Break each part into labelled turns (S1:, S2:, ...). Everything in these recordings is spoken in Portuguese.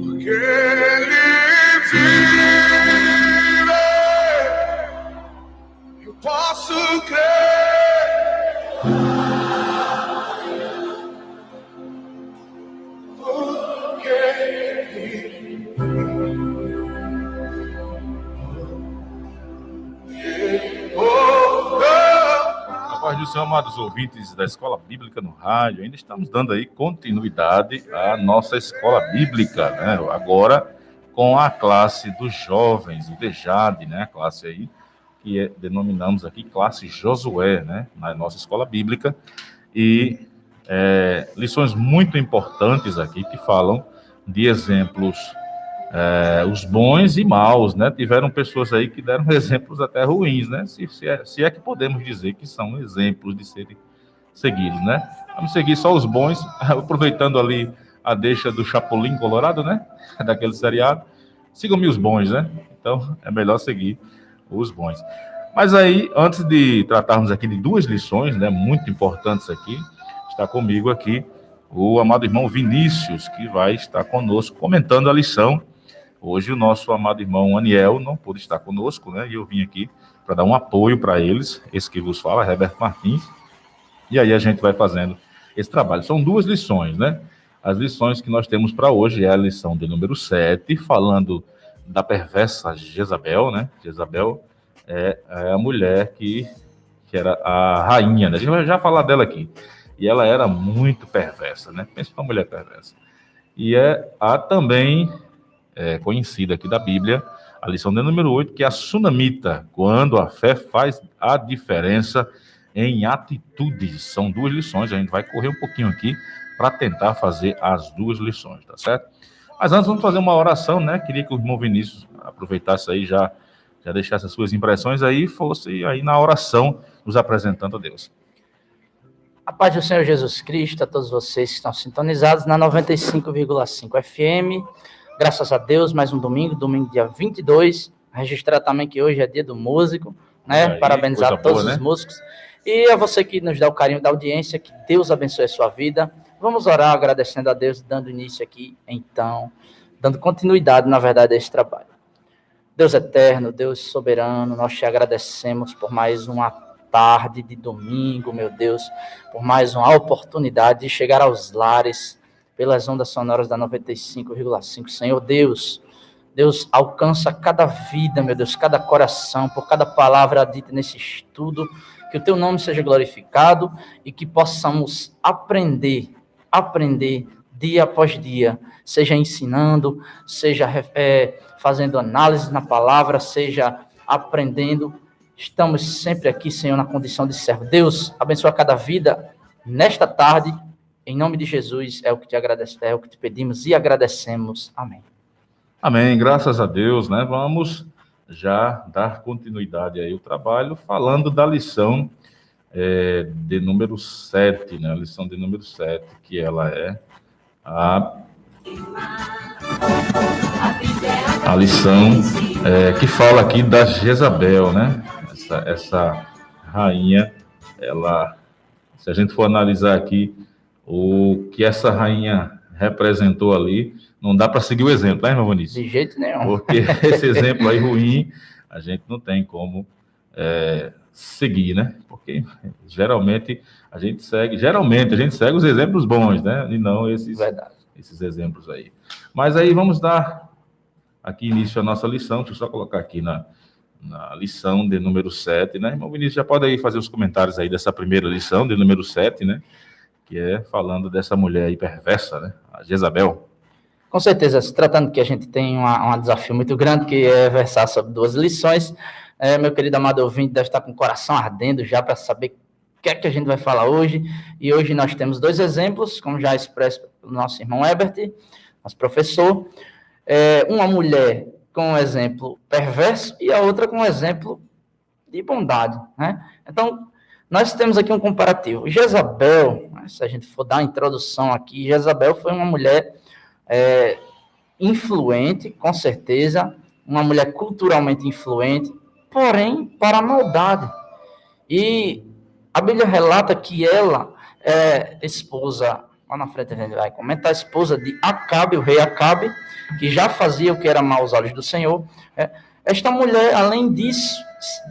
S1: Porque Ele vive, eu posso crer. Porque Ele
S2: A paz do Senhor, amados ouvintes da Escola Bíblica no Rádio, ainda estamos dando aí continuidade à nossa Escola Bíblica, né? Agora com a classe dos jovens, o DEJAD, né? A classe aí que denominamos aqui classe Josué, né? Na nossa Escola Bíblica, e lições muito importantes aqui que falam de exemplos, os bons e maus, né? Tiveram pessoas aí que deram exemplos até ruins, né? Se é que podemos dizer que são exemplos de serem seguidos, né? Vamos seguir só os bons, aproveitando ali a deixa do Chapolin Colorado, né? Daquele seriado. Sigam-me os bons, né? Então, é melhor seguir os bons. Mas aí, antes de tratarmos aqui de duas lições, né? Muito importantes aqui, está comigo aqui o amado irmão Vinícius, que vai estar conosco comentando a lição. Hoje o nosso amado irmão Aniel não pôde estar conosco, né? E eu vim aqui para dar um apoio para eles, esse que vos fala, Herbert Martins. E aí a gente vai fazendo esse trabalho. São duas lições, né? As lições que nós temos para hoje é a lição de número 7, falando da perversa Jezabel, né? Jezabel é a mulher que era a rainha, né? A gente vai já falar dela aqui. E ela era muito perversa, né? Pensa numa mulher perversa. E também conhecida aqui da Bíblia, a lição de número 8, que é a sunamita, quando a fé faz a diferença em atitudes. São duas lições, a gente vai correr um pouquinho aqui para tentar fazer as duas lições, tá certo? Mas antes vamos fazer uma oração, né? Queria que o irmão Vinícius aproveitasse aí, já deixasse as suas impressões aí, fosse aí na oração nos apresentando a Deus.
S3: A paz do Senhor Jesus Cristo, a todos vocês que estão sintonizados na 95,5 FM. Graças a Deus, mais um domingo dia 22. Registrar também que hoje é dia do músico, né? Aí, parabenizar a todos os músicos. E a você que nos dá o carinho da audiência, que Deus abençoe a sua vida. Vamos orar agradecendo a Deus, dando início aqui, então, dando continuidade, na verdade, a esse trabalho. Deus eterno, Deus soberano, nós te agradecemos por mais uma tarde de domingo, meu Deus, por mais uma oportunidade de chegar aos lares, pelas ondas sonoras da 95,5. Senhor Deus, alcança cada vida, meu Deus, cada coração, por cada palavra dita nesse estudo, que o teu nome seja glorificado e que possamos aprender dia após dia, seja ensinando, seja fazendo análise na palavra, seja aprendendo. Estamos sempre aqui, Senhor, na condição de servo. Deus, abençoa cada vida nesta tarde. Em nome de Jesus, é o que te pedimos e agradecemos. Amém.
S2: Amém, graças a Deus, né? Vamos já dar continuidade aí ao trabalho, falando da lição de número 7, né? A lição de número 7, que ela é a lição que fala aqui da Jezabel, né? Essa rainha, se a gente for analisar aqui, o que essa rainha representou ali, não dá para seguir o exemplo, né, irmão Vinícius?
S3: De jeito nenhum.
S2: Porque esse exemplo aí ruim, a gente não tem como seguir, né? Porque geralmente a gente segue os exemplos bons, né? E não esses exemplos aí. Mas aí vamos dar aqui início à nossa lição. Deixa eu só colocar aqui na lição de número 7, né? Irmão Vinícius, já pode aí fazer os comentários aí dessa primeira lição de número 7, né? Que é falando dessa mulher aí perversa, né? A Jezabel.
S3: Com certeza, se tratando que a gente tem um desafio muito grande, que é versar sobre duas lições. Meu querido amado ouvinte deve estar com o coração ardendo já para saber o que é que a gente vai falar hoje. E hoje nós temos dois exemplos, como já expresso pelo nosso irmão Herbert, nosso professor. Uma mulher com um exemplo perverso e a outra com um exemplo de bondade, né? Então, nós temos aqui um comparativo. Jezabel, se a gente for dar a introdução aqui, Jezabel foi uma mulher influente, com certeza, uma mulher culturalmente influente, porém para a maldade. E a Bíblia relata que ela é esposa, lá na frente a gente vai comentar, esposa de Acabe, o rei Acabe, que já fazia o que era mau aos olhos do Senhor. Esta mulher, além disso,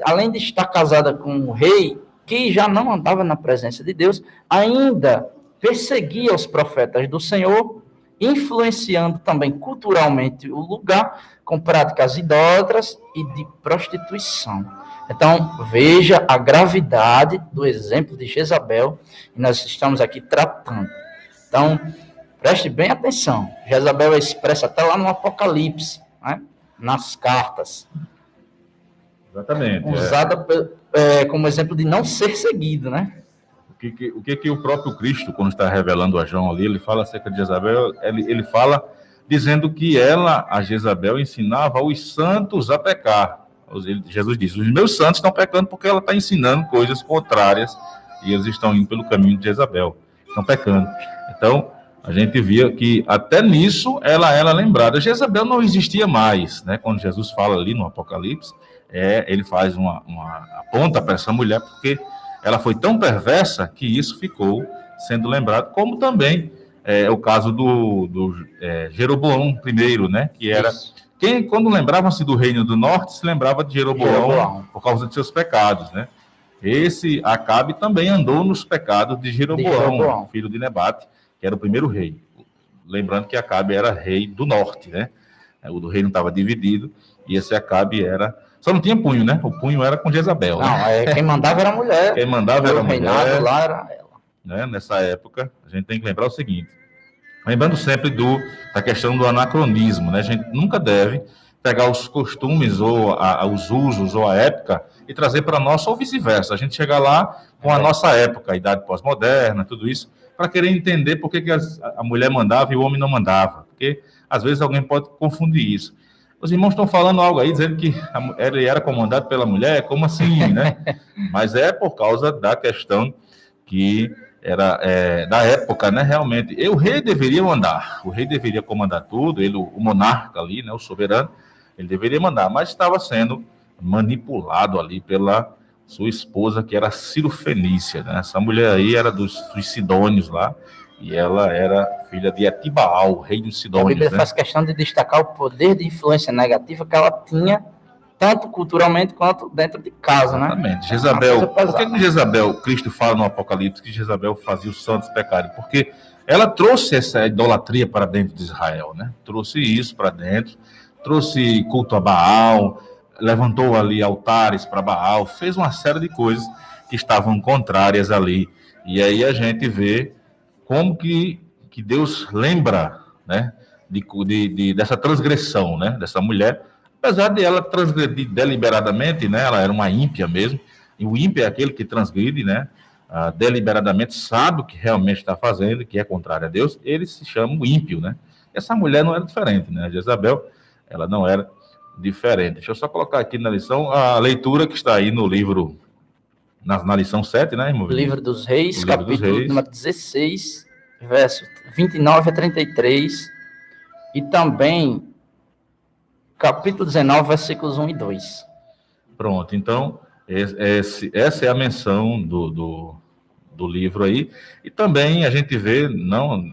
S3: além de estar casada com o rei, que já não andava na presença de Deus, ainda perseguia os profetas do Senhor, influenciando também culturalmente o lugar com práticas idólatras e de prostituição. Então, veja a gravidade do exemplo de Jezabel, que nós estamos aqui tratando. Então, preste bem atenção. Jezabel é expressa até lá no Apocalipse, né? Nas cartas.
S2: Exatamente.
S3: Usada como exemplo de não ser seguido, né?
S2: O que o próprio Cristo, quando está revelando a João ali, ele fala acerca de Jezabel, ele fala dizendo que ela, a Jezabel, ensinava os santos a pecar. Jesus diz, os meus santos estão pecando porque ela está ensinando coisas contrárias e eles estão indo pelo caminho de Jezabel, estão pecando. Então, a gente via que até nisso ela era lembrada. Jezabel não existia mais, né? Quando Jesus fala ali no Apocalipse, ele faz uma aponta para essa mulher porque ela foi tão perversa que isso ficou sendo lembrado, como também é o caso do Jeroboão I, né? Que era quando lembrava-se do reino do norte, se lembrava de Jeroboão por causa de seus pecados, né? Esse Acabe também andou nos pecados de Jeroboão, filho de Nebate, que era o primeiro rei. Lembrando que Acabe era rei do norte, né? O do reino estava dividido, e esse Acabe era... Só não tinha punho, né? O punho era com Jezabel.
S3: Não,
S2: né?
S3: Quem mandava era a mulher.
S2: Quem mandava era a mulher. O reinado
S3: lá era ela.
S2: Né? Nessa época, a gente tem que lembrar o seguinte. Lembrando sempre da questão do anacronismo, né? A gente nunca deve pegar os costumes, ou os usos, ou a época, e trazer para nós, ou vice-versa. A gente chega lá com a nossa época, a idade pós-moderna, tudo isso, para querer entender por que a mulher mandava e o homem não mandava. Porque, às vezes, alguém pode confundir isso. Os irmãos estão falando algo aí, dizendo que ele era comandado pela mulher, como assim, né? Mas é por causa da questão que era da época, né? Realmente, o rei deveria mandar, o rei deveria comandar tudo, ele, o monarca ali, né? O soberano, ele deveria mandar, mas estava sendo manipulado ali pela sua esposa, que era Ciro Fenícia, né? Essa mulher aí era dos Sidônios lá, e ela era filha de Etibaal, rei dos Sidônios. A Bíblia
S3: faz questão de destacar o poder de influência negativa que ela tinha, tanto culturalmente quanto dentro de casa, né?
S2: Exatamente. Jezabel, por que Jezabel, Cristo fala no Apocalipse que Jezabel fazia os santos pecarem? Porque ela trouxe essa idolatria para dentro de Israel, né? Trouxe isso para dentro, trouxe culto a Baal, levantou ali altares para Baal, fez uma série de coisas que estavam contrárias ali. E aí a gente vê como que Deus lembra, né, dessa transgressão, né, dessa mulher, apesar de ela transgredir deliberadamente, né, ela era uma ímpia mesmo, e o ímpio é aquele que transgride, né, deliberadamente, sabe o que realmente está fazendo, que é contrário a Deus, ele se chama o ímpio, né. Essa mulher não era diferente, né, a Jezabel, ela não era diferente. Deixa eu só colocar aqui na lição a leitura que está aí no livro, na lição 7, né, irmão?
S3: Livro dos Reis, capítulo número 16, verso 29 a 33, e também capítulo 19, versículos 1 e 2. Pronto,
S2: então, essa é a menção do livro aí, e também a gente vê, não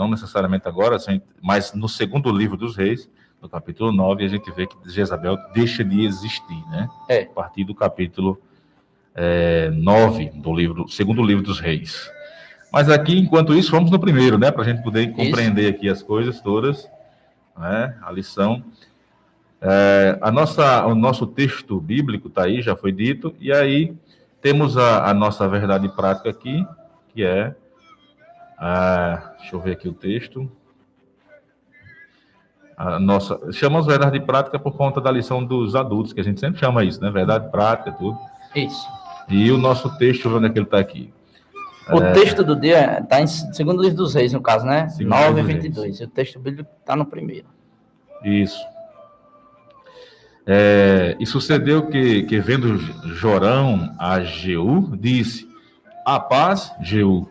S2: necessariamente agora, mas no segundo livro dos Reis, no capítulo 9, a gente vê que Jezabel deixa de existir, né? A partir do capítulo 9 do segundo livro dos Reis. Mas aqui, enquanto isso, vamos no primeiro, né? Para a gente poder compreender aqui as coisas todas, né? A lição. O nosso texto bíblico está aí, já foi dito, e aí temos a nossa verdade prática aqui, que é... deixa eu ver aqui o texto. Chamamos verdade prática por conta da lição dos adultos, que a gente sempre chama isso, né? Verdade prática, tudo.
S3: Isso.
S2: E o nosso texto, onde é que ele está aqui?
S3: O texto do dia está em segundo livro dos Reis, no caso, né? 9 e 22. E o texto bíblico está no primeiro.
S2: Isso. E sucedeu que vendo Jorão a Jeú, disse: a paz, Jeú.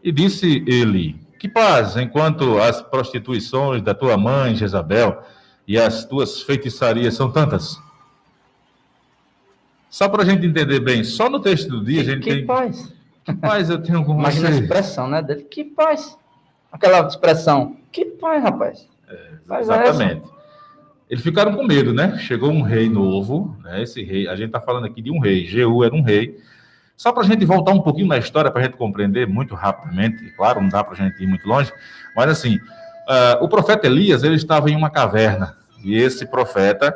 S2: E disse ele: que paz, enquanto as prostituições da tua mãe, Jezabel, e as tuas feitiçarias são tantas? Só para a gente entender bem, só no texto do dia a gente
S3: Que
S2: tem...
S3: paz.
S2: Que paz eu tenho com
S3: Imagina a
S2: você.
S3: expressão, né, dele. Que paz. Aquela expressão. Que paz, rapaz. Paz é essa?
S2: Exatamente. Eles ficaram com medo, né? Chegou um rei novo, né? Esse rei, a gente está falando aqui de um rei. Jeú era um rei. Só para a gente voltar um pouquinho na história, para a gente compreender muito rapidamente, claro, não dá para a gente ir muito longe, mas assim, o profeta Elias, ele estava em uma caverna, e esse profeta,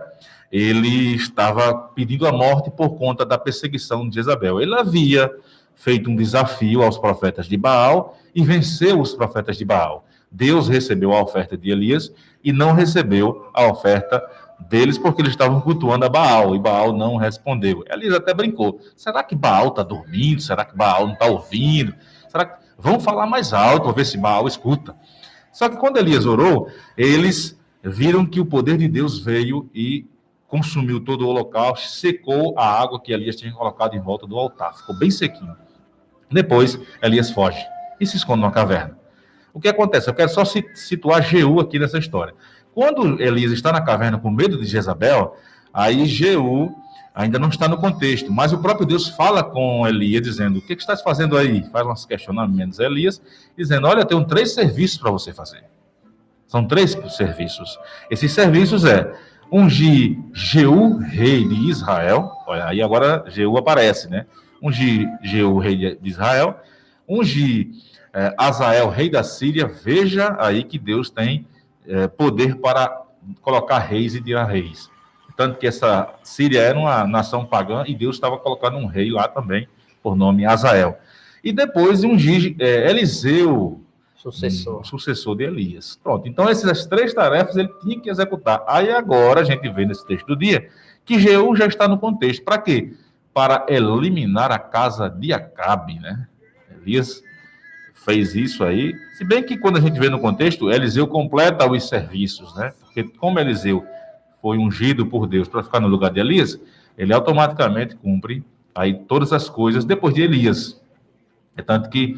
S2: ele estava pedindo a morte por conta da perseguição de Jezabel. Ele havia feito um desafio aos profetas de Baal e venceu os profetas de Baal. Deus recebeu a oferta de Elias e não recebeu a oferta deles porque eles estavam cultuando a Baal e Baal não respondeu. Elias até brincou. Será que Baal está dormindo? Será que Baal não está ouvindo? Será que... Vamos falar mais alto para ver se Baal escuta. Só que quando Elias orou, eles viram que o poder de Deus veio e consumiu todo o holocausto, secou a água que Elias tinha colocado em volta do altar. Ficou bem sequinho. Depois, Elias foge e se esconde numa caverna. O que acontece? Eu quero só situar Jeú aqui nessa história. Quando Elias está na caverna com medo de Jezabel, aí Jeú ainda não está no contexto, mas o próprio Deus fala com Elias, dizendo, o que estás fazendo aí? Faz uns questionamentos a Elias, dizendo, olha, eu tenho 3 serviços para você fazer. São 3 serviços. Esses serviços ungir Jeú, rei de Israel, olha, aí agora Jeú aparece, né? Ungir Jeú, rei de Israel, ungir Azael, rei da Síria. Veja aí que Deus tem poder para colocar reis e tirar reis. Tanto que essa Síria era uma nação pagã e Deus estava colocando um rei lá também, por nome Azael. E depois ungir Eliseu, sucessor de Elias. Pronto, então essas 3 tarefas ele tinha que executar. Aí agora a gente vê nesse texto do dia que Jeú já está no contexto. Para quê? Para eliminar a casa de Acabe, né? Elias fez isso aí, se bem que quando a gente vê no contexto, Eliseu completa os serviços, né? Porque como Eliseu foi ungido por Deus para ficar no lugar de Elias, ele automaticamente cumpre aí todas as coisas depois de Elias. É tanto que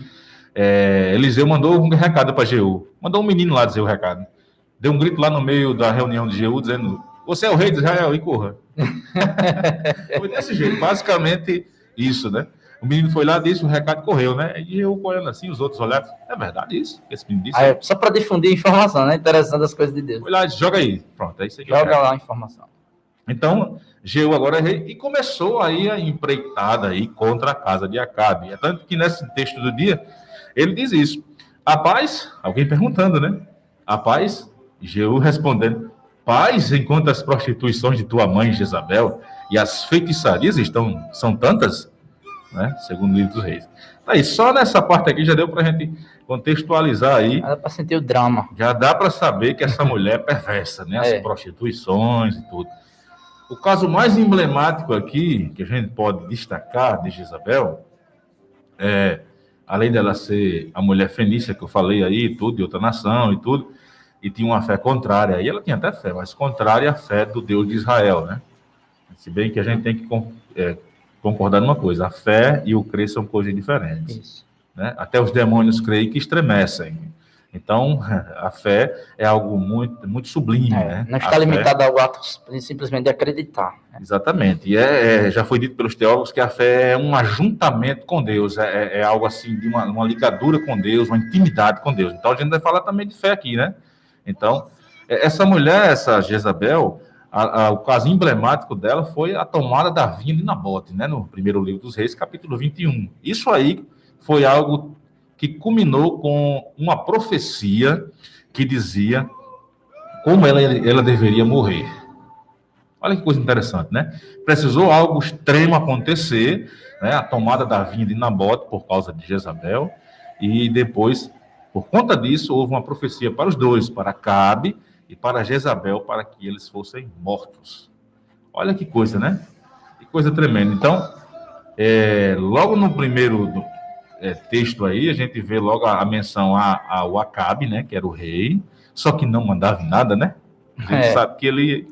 S2: Eliseu mandou um recado para Jeú, mandou um menino lá dizer o recado, deu um grito lá no meio da reunião de Jeú, dizendo, você é o rei de Israel, e corra. Foi desse jeito, basicamente isso, né? O menino foi lá, disse, o recado correu, né? E eu olhando assim, os outros olharam, é verdade isso? Esse menino disse.
S3: Só para difundir a informação, né? Interessante as coisas de Deus.
S2: Foi lá, joga aí. Pronto, aí você
S3: joga lá a informação.
S2: Então, Jeú agora é rei e começou aí a empreitada aí contra a casa de Acabe. É tanto que nesse texto do dia, ele diz isso. A paz, alguém perguntando, né? A paz, Jeú respondendo, paz enquanto as prostituições de tua mãe Jezabel e as feitiçarias são tantas, né? Segundo o livro dos reis. Aí, só nessa parte aqui já deu para a gente contextualizar aí.
S3: Já dá para sentir o drama.
S2: Já dá para saber que essa mulher é perversa, né? As prostituições e tudo. O caso mais emblemático aqui, que a gente pode destacar de Jezabel, além dela ser a mulher fenícia que eu falei aí, tudo, de outra nação e tudo, e tinha uma fé contrária, aí ela tinha até fé, mas contrária à fé do Deus de Israel, né? Se bem que a gente tem que concordar numa coisa, a fé e o crer são coisas diferentes. Isso. Né? Até os demônios creem que estremecem. Então, a fé é algo muito, muito sublime. Né?
S3: Não está limitado ao ato simplesmente de acreditar. Né?
S2: Exatamente. E já foi dito pelos teólogos que a fé é um ajuntamento com Deus, é algo assim, de uma ligadura com Deus, uma intimidade com Deus. Então, a gente vai falar também de fé aqui, né? Então, essa mulher, essa Jezabel, o caso emblemático dela foi a tomada da vinha de Nabote, né? No primeiro livro dos Reis, capítulo 21. Isso aí foi algo que culminou com uma profecia que dizia como ela deveria morrer. Olha que coisa interessante, né? Precisou algo extremo acontecer, né? A tomada da vinha de Nabote por causa de Jezabel, e depois, por conta disso, houve uma profecia para os dois, para Acabe e para Jezabel, para que eles fossem mortos. Olha que coisa, né? Que coisa tremenda. Então, logo no primeiro texto aí, a gente vê logo a menção ao Acabe, né? Que era o rei, só que não mandava em nada, né? A gente sabe que ele...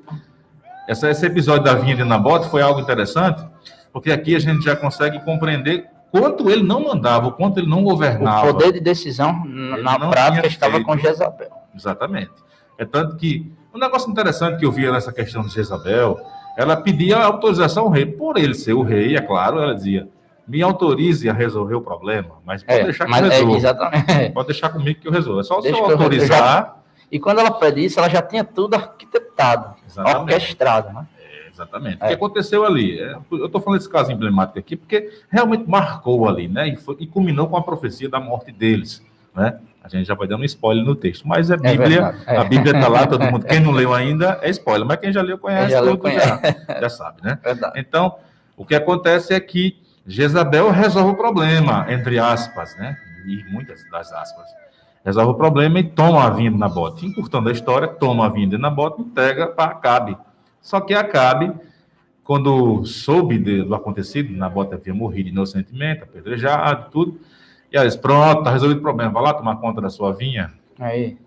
S2: Esse episódio da vinha de Nabote foi algo interessante, porque aqui a gente já consegue compreender quanto ele não mandava, o quanto ele não governava.
S3: O poder de decisão, na prática, estava com Jezabel.
S2: Exatamente. É tanto que um negócio interessante que eu via nessa questão de Jezabel ela pedia autorização ao rei. Por ele ser o rei, é claro, ela dizia, me autorize a resolver o problema, mas pode deixar que eu resolva.
S3: Exatamente.
S2: Pode deixar comigo que eu resolvo. É só
S3: Deixa
S2: eu
S3: que eu
S2: autorizar.
S3: E quando ela pede isso, ela já tinha tudo arquitetado,
S2: Exatamente.
S3: orquestrado, né?
S2: Exatamente. O que aconteceu ali? Eu estou falando desse caso emblemático aqui porque realmente marcou ali, né? E culminou com a profecia da morte deles, né? A gente já vai dando um spoiler no texto, mas a Bíblia está lá, todo mundo. Quem não leu ainda é spoiler, mas quem já leu conhece tudo, já sabe, né?
S3: Verdade.
S2: Então, o que acontece é que Jezabel resolve o problema, entre aspas, né? E muitas das aspas. Resolve o problema e toma a vinha de Nabote. Encurtando a história, toma a vinha de Nabote e entrega para Acabe. Só que Acabe, quando soube do acontecido, Nabote havia morrido inocentemente, apedrejado, tudo, e ela disse, pronto, está resolvido o problema, vai lá tomar conta da sua vinha.
S3: Aí.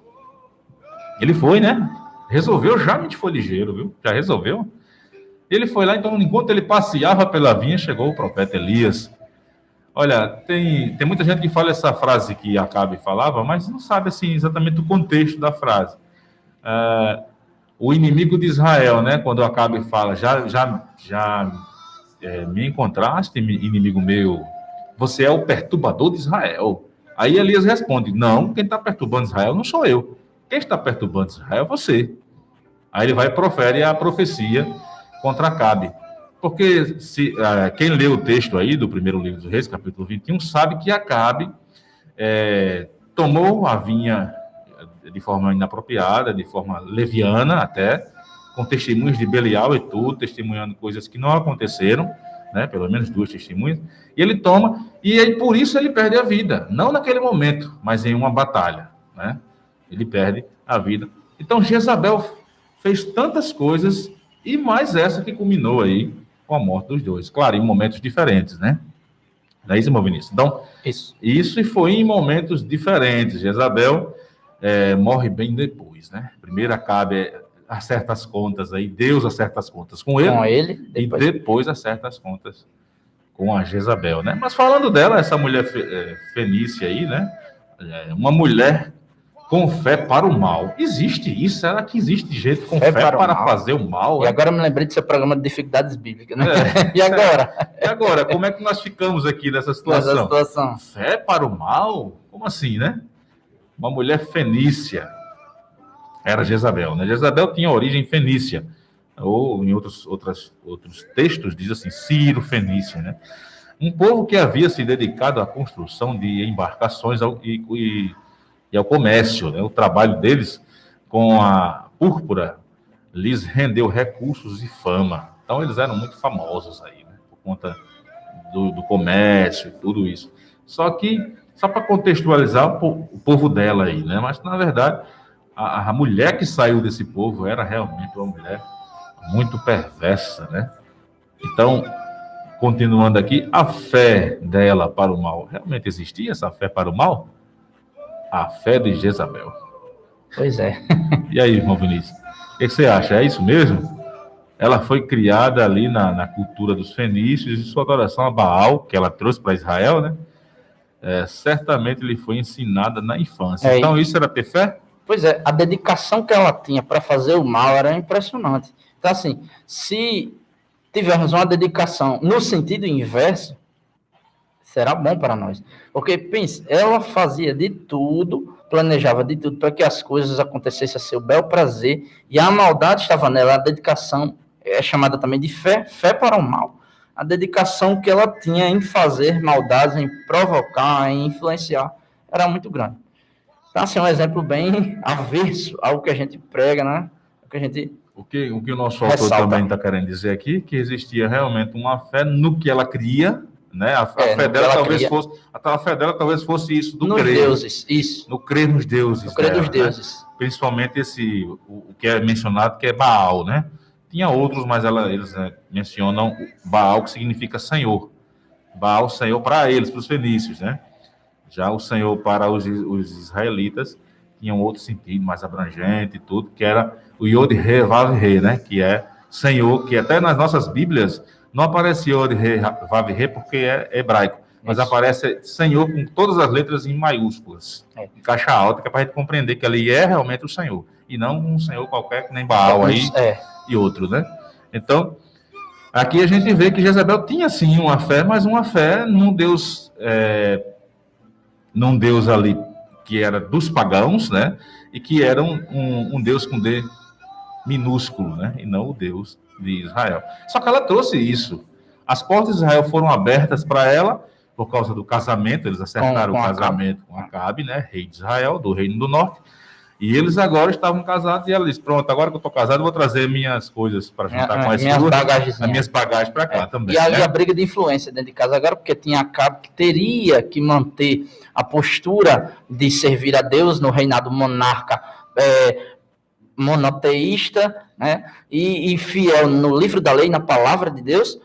S2: Ele foi, né? Resolveu, já me foi ligeiro, viu? Já resolveu. Ele foi lá, então, enquanto ele passeava pela vinha, chegou o profeta Elias. Olha, tem muita gente que fala essa frase que Acabe falava, mas não sabe, assim, exatamente o contexto da frase. O inimigo de Israel, né? Quando Acabe fala, me encontraste, inimigo meu, você é o perturbador de Israel. Aí Elias responde, não, quem está perturbando Israel não sou eu. Quem está perturbando Israel é você. Aí ele vai e profere a profecia contra Acabe. Porque quem lê o texto aí do primeiro livro dos Reis, capítulo 21, sabe que Acabe tomou a vinha de forma inapropriada, de forma leviana até, com testemunhos de Belial e tudo, testemunhando coisas que não aconteceram, né? Pelo menos 2 testemunhas, e ele toma, e aí, por isso ele perde a vida, não naquele momento, mas em uma batalha, né? Ele perde a vida. Então Jezabel fez tantas coisas, e mais essa que culminou aí com a morte dos dois, claro, em momentos diferentes, né? Não é isso, meu Vinícius? Então, isso e foi em momentos diferentes. Jezabel morre bem depois, né? Primeiro Acabe acerta as contas aí, Deus acerta as contas com ele depois. E depois acerta as contas com a Jezabel, né? Mas falando dela, essa mulher fenícia aí, né? Uma mulher com fé para o mal. Existe isso? Será que existe gente com fé para fazer o mal?
S3: E agora eu me lembrei do seu programa de dificuldades bíblicas, né? E agora?
S2: E agora, como é que nós ficamos aqui nessa situação? Fé para o mal? Como assim, né? Uma mulher fenícia. Era Jezabel, né? Jezabel tinha origem fenícia. Ou em outros textos diz assim, Ciro fenícia, né? Um povo que havia se dedicado à construção de embarcações e ao comércio, né? O trabalho deles com a púrpura lhes rendeu recursos e fama. Então eles eram muito famosos aí, né? Por conta do comércio e tudo isso. Só para contextualizar o povo dela aí, né? Mas na verdade a mulher que saiu desse povo era realmente uma mulher muito perversa, né? Então, continuando aqui, a fé dela para o mal, realmente existia essa fé para o mal? A fé de Jezabel.
S3: Pois é.
S2: E aí, irmão Vinícius, o que você acha? É isso mesmo? Ela foi criada ali na cultura dos fenícios e sua adoração a Baal, que ela trouxe para Israel, né? Certamente lhe foi ensinada na infância. Então, isso era ter fé?
S3: Pois é, a dedicação que ela tinha para fazer o mal era impressionante. Então, assim, se tivermos uma dedicação no sentido inverso, será bom para nós. Porque, pense, ela fazia de tudo, planejava de tudo para que as coisas acontecessem a seu bel prazer, e a maldade estava nela. A dedicação é chamada também de fé para o mal. A dedicação que ela tinha em fazer maldades, em provocar, em influenciar, era muito grande. Então, assim, um exemplo bem averso ao que a gente prega, né? O que
S2: o nosso autor também está querendo dizer aqui, que existia realmente uma fé no que ela cria, né? A fé dela talvez fosse isso do
S3: nos
S2: crer.
S3: Deuses, isso.
S2: No crer nos deuses.
S3: No crer
S2: dela,
S3: nos deuses.
S2: Né? Principalmente o que é mencionado, que é Baal, né? Tinha outros, mas eles mencionam Baal, que significa Senhor. Baal, Senhor para eles, para os fenícios, né? Já o Senhor para os israelitas tinha um outro sentido, mais abrangente e tudo, que era o Yod-He, Vav-He, né? Que é Senhor, que até nas nossas Bíblias não aparece Yod-He, Vav-He, porque é hebraico, mas aparece Senhor com todas as letras em maiúsculas, em caixa alta, que é para a gente compreender que ali é realmente o Senhor, e não um Senhor qualquer, que nem Baal aí e outro, né? Então, Aqui a gente vê que Jezabel tinha sim uma fé, mas uma fé num Deus ali que era dos pagãos, né? E que era um Deus com D minúsculo, né? E não o Deus de Israel. Só que ela trouxe isso. As portas de Israel foram abertas para ela por causa do casamento. Eles acertaram
S3: Com
S2: o casamento com Acabe, né? Rei de Israel, do Reino do Norte. E eles agora estavam casados e ela disse: pronto, agora que eu estou casado, eu vou trazer minhas coisas para juntar com as minhas bagagens para cá também.
S3: E aí
S2: né?
S3: a briga de influência dentro de casa agora, porque tinha Acabe que teria que manter a postura de servir a Deus no reinado monarca monoteísta, né? E fiel no livro da lei, na palavra de Deus.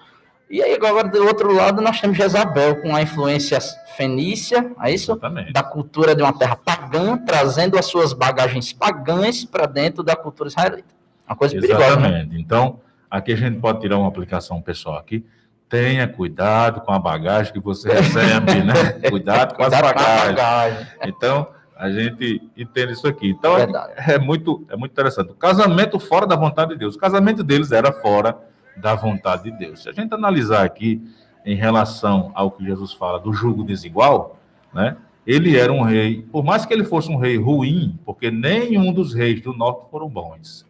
S3: E aí agora do outro lado nós temos Jezabel com a influência fenícia, é isso?
S2: Exatamente.
S3: Da cultura de uma terra pagã, trazendo as suas bagagens pagãs para dentro da cultura israelita. Uma coisa perigosa, né?
S2: Exatamente. Então, aqui a gente pode tirar uma aplicação pessoal aqui. Tenha cuidado com a bagagem que você recebe, né? Cuidado com as bagagens. Então, a gente entende isso aqui. Então, é muito interessante. O casamento fora da vontade de Deus. O casamento deles era fora da vontade de Deus. Se a gente analisar aqui em relação ao que Jesus fala do jugo desigual, né? Ele era um rei, por mais que ele fosse um rei ruim, porque nenhum dos reis do norte foram bons.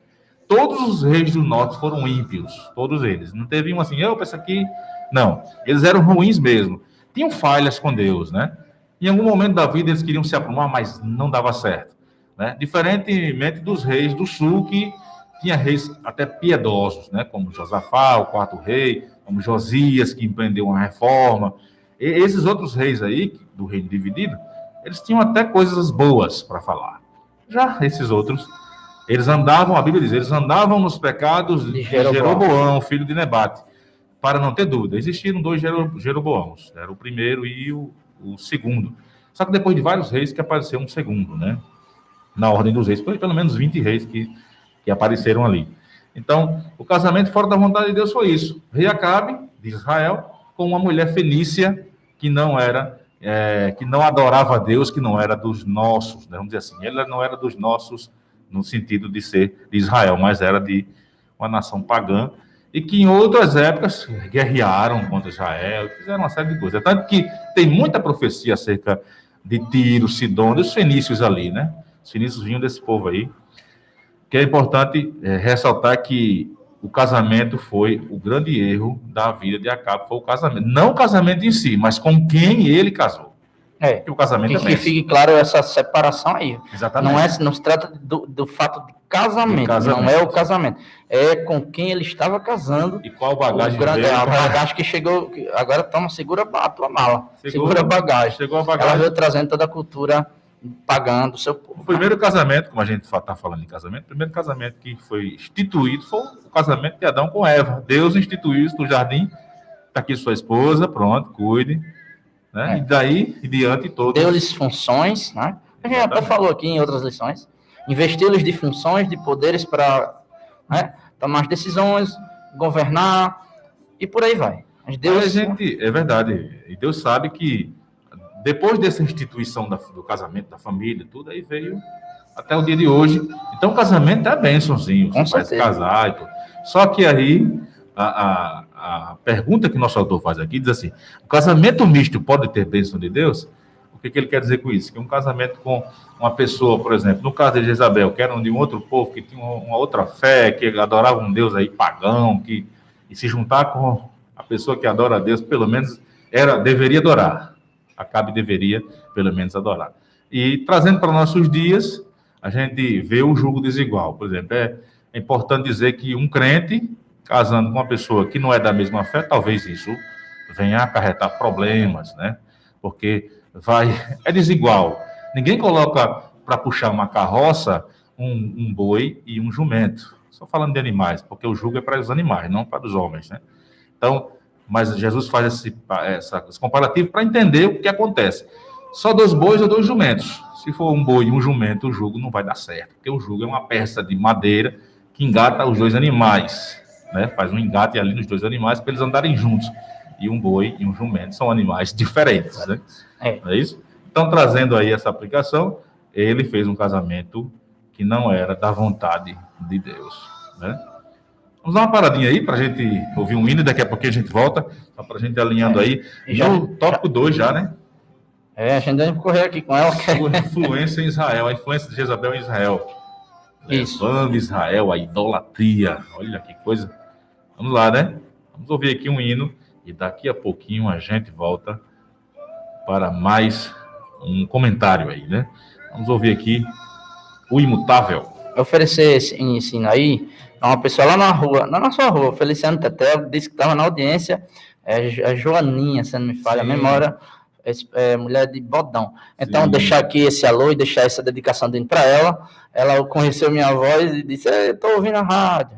S2: Todos os reis do norte foram ímpios, todos eles. Não teve um assim, eu penso aqui. Não, eles eram ruins mesmo. Tinham falhas com Deus, né? Em algum momento da vida eles queriam se aprumar, mas não dava certo, né? Diferentemente dos reis do sul, que tinha reis até piedosos, né? Como Josafá, o quarto rei, como Josias, que empreendeu uma reforma. E esses outros reis aí, do reino dividido, eles tinham até coisas boas para falar. Já esses outros, eles andavam, a Bíblia diz, eles andavam nos pecados de Jeroboão, filho de Nebate. Para não ter dúvida, existiram dois Jeroboãos, era o primeiro e o segundo. Só que depois de vários reis que apareceu um segundo, né? Na ordem dos reis, foi pelo menos 20 reis que apareceram ali. Então, o casamento fora da vontade de Deus foi isso. Rei Acabe, de Israel, com uma mulher fenícia que não adorava a Deus, que não era dos nossos, né? Vamos dizer assim, ela não era dos nossos no sentido de ser de Israel, mas era de uma nação pagã, e que em outras épocas guerrearam contra Israel, fizeram uma série de coisas. Tanto que tem muita profecia acerca de Tiro, Sidom, dos fenícios ali, né? Os fenícios vinham desse povo aí. Que é importante ressaltar que o casamento foi o grande erro da vida de Acabe, foi o casamento. Não o casamento em si, mas com quem ele casou.
S3: Que
S2: o casamento
S3: que fique claro essa separação aí.
S2: Exatamente.
S3: Não se trata do fato de casamento, não é o casamento. É com quem ele estava casando.
S2: E qual bagagem veio?
S3: A bagagem que chegou, agora toma, segura a tua mala. Segura a bagagem.
S2: Chegou a bagagem.
S3: Ela veio trazendo toda a cultura pagã do seu povo.
S2: O primeiro casamento, como a gente está falando em casamento, o primeiro casamento que foi instituído foi o casamento de Adão com Eva. Deus instituiu isso no jardim. Está aqui sua esposa, pronto, cuide. Né? E daí em diante todos.
S3: Deu-lhes funções, né? A gente até falou aqui em outras lições. Investiu-lhes de funções, de poderes para tomar as decisões, governar e por aí vai. Mas Deus...
S2: é verdade. E Deus sabe que depois dessa instituição do casamento, da família, tudo aí veio até o dia de hoje. Então, o casamento é bênçãozinho. Você vai se casar e tudo. Só que aí, a pergunta que nosso autor faz aqui diz assim: o casamento misto pode ter bênção de Deus? O que ele quer dizer com isso? Que um casamento com uma pessoa, por exemplo, no caso de Jezabel, que era de um outro povo, que tinha uma outra fé, que adorava um Deus aí pagão, e se juntar com a pessoa que adora a Deus, pelo menos deveria adorar. Acabe deveria, pelo menos, adorar. E trazendo para nossos dias, a gente vê o jugo desigual. Por exemplo, é importante dizer que um crente casando com uma pessoa que não é da mesma fé, talvez isso venha a acarretar problemas, né? Porque é desigual. Ninguém coloca para puxar uma carroça um boi e um jumento. Só falando de animais, porque o jugo é para os animais, não para os homens, né? Então, mas Jesus faz esse comparativo para entender o que acontece. Só 2 bois ou 2 jumentos. Se for um boi e um jumento, o jugo não vai dar certo, porque o jugo é uma peça de madeira que engata os 2 animais, né? Faz um engate ali nos 2 animais para eles andarem juntos. E um boi e um jumento são animais diferentes, né? É isso? Então, trazendo aí essa aplicação, ele fez um casamento que não era da vontade de Deus, né? Vamos dar uma paradinha aí para a gente ouvir um hino e daqui a pouquinho a gente volta, só para a gente ir alinhando aí. No tópico 2 já, né?
S3: A gente deve correr aqui com ela.
S2: Sua influência em Israel, a influência de Jezabel em Israel.
S3: Isso.
S2: Levando Israel à idolatria. Olha que coisa. Vamos lá, né? Vamos ouvir aqui um hino e daqui a pouquinho a gente volta para mais um comentário aí, né? Vamos ouvir aqui o Imutável.
S3: Oferecer esse ensino aí a uma pessoa lá na rua, na nossa rua, Feliciano Tetel, disse que estava na audiência, a Joaninha, se não me falha a memória, mulher de Bodão. Então,
S2: Sim.
S3: Deixar aqui esse alô e deixar essa dedicação dentro para ela. Ela conheceu minha voz e disse, estou ouvindo a rádio.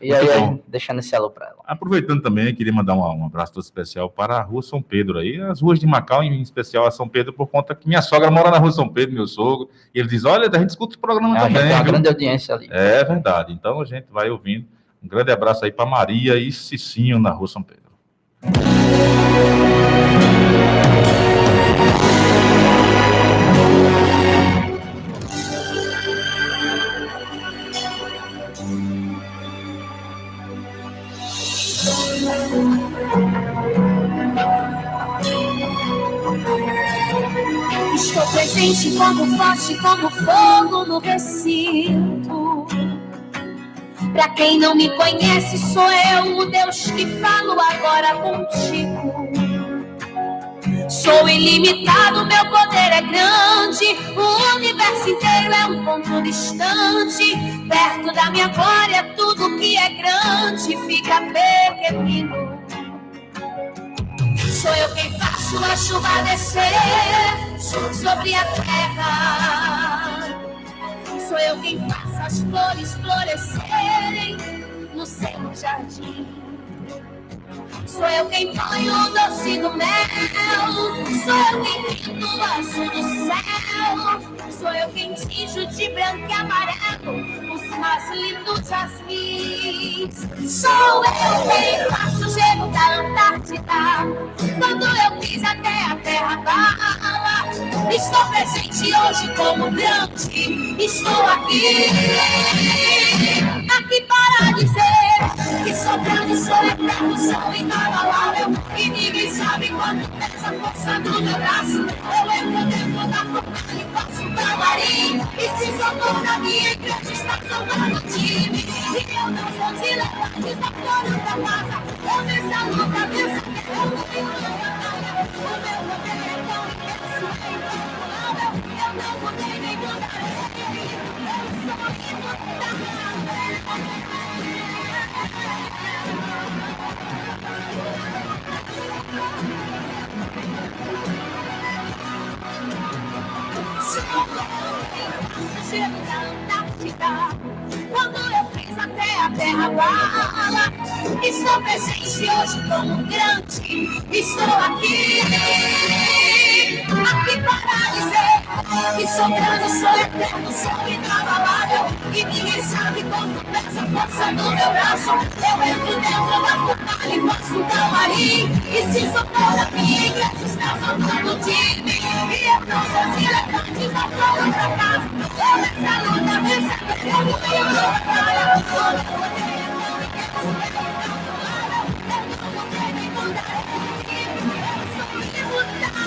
S3: E aí, deixando esse alô para ela.
S2: Aproveitando também, queria mandar um abraço todo especial para a Rua São Pedro aí, as ruas de Macau, em especial a São Pedro, por conta que minha sogra mora na Rua São Pedro, meu sogro, e ele diz, olha, a gente escuta o programa
S3: A
S2: também.
S3: gente tem uma
S2: viu?
S3: grande audiência ali.
S2: É verdade, então a gente vai ouvindo. Um grande abraço aí para Maria e Cicinho na Rua São Pedro.
S4: Estou presente como forte, como fogo no recinto. Pra quem não me conhece, sou eu, o Deus que falo agora contigo. Sou ilimitado, meu poder é grande. O universo inteiro é um ponto distante. Perto da minha glória, tudo que é grande fica pequenino. Sou eu quem faço a chuva descer sobre a terra. Sou eu quem faço as flores florescerem no seu jardim. Sou eu quem ponho o doce do mel. Sou eu quem pinto o azul do céu. Sou eu quem tinjo de branco e amarelo os mais lindos jasmins. Sou eu quem faço o gelo da Antártida. Quando eu quis até a terra bala. Estou presente hoje como grande. Estou aqui para dizer que sou grande, sou eterno, sou inabalável. E ninguém sabe quanto pesa a força do meu braço. Eu entro dentro da fornalha e faço um camarim. E se socorro na minha igreja está sobrando time. E eu não sou de levar desaforo da casa. Eu venço a luta, venço a guerra, eu não tenho batalha. O meu poder é tão imenso, é incalculável. Eu não mudei nem mudarei. Eu sou imutável. Quando eu fiz até a terra bala. Estou presente hoje como grande. Estou aqui para dizer que sou grande, sou eterno, sou inabalável. E ninguém sabe quanto pesa a força do meu braço. Eu entro dentro da fornalha e faço um camarim. E se socorro a minha igreja está sobrando de mim. E eu não sou de levar desaforo pra casa. Eu venço a luta, venço a guerra, eu não tenho batalha. O meu poder é tão imenso, é incalculável. Eu não mudei nem mudarei. Eu sou imutável.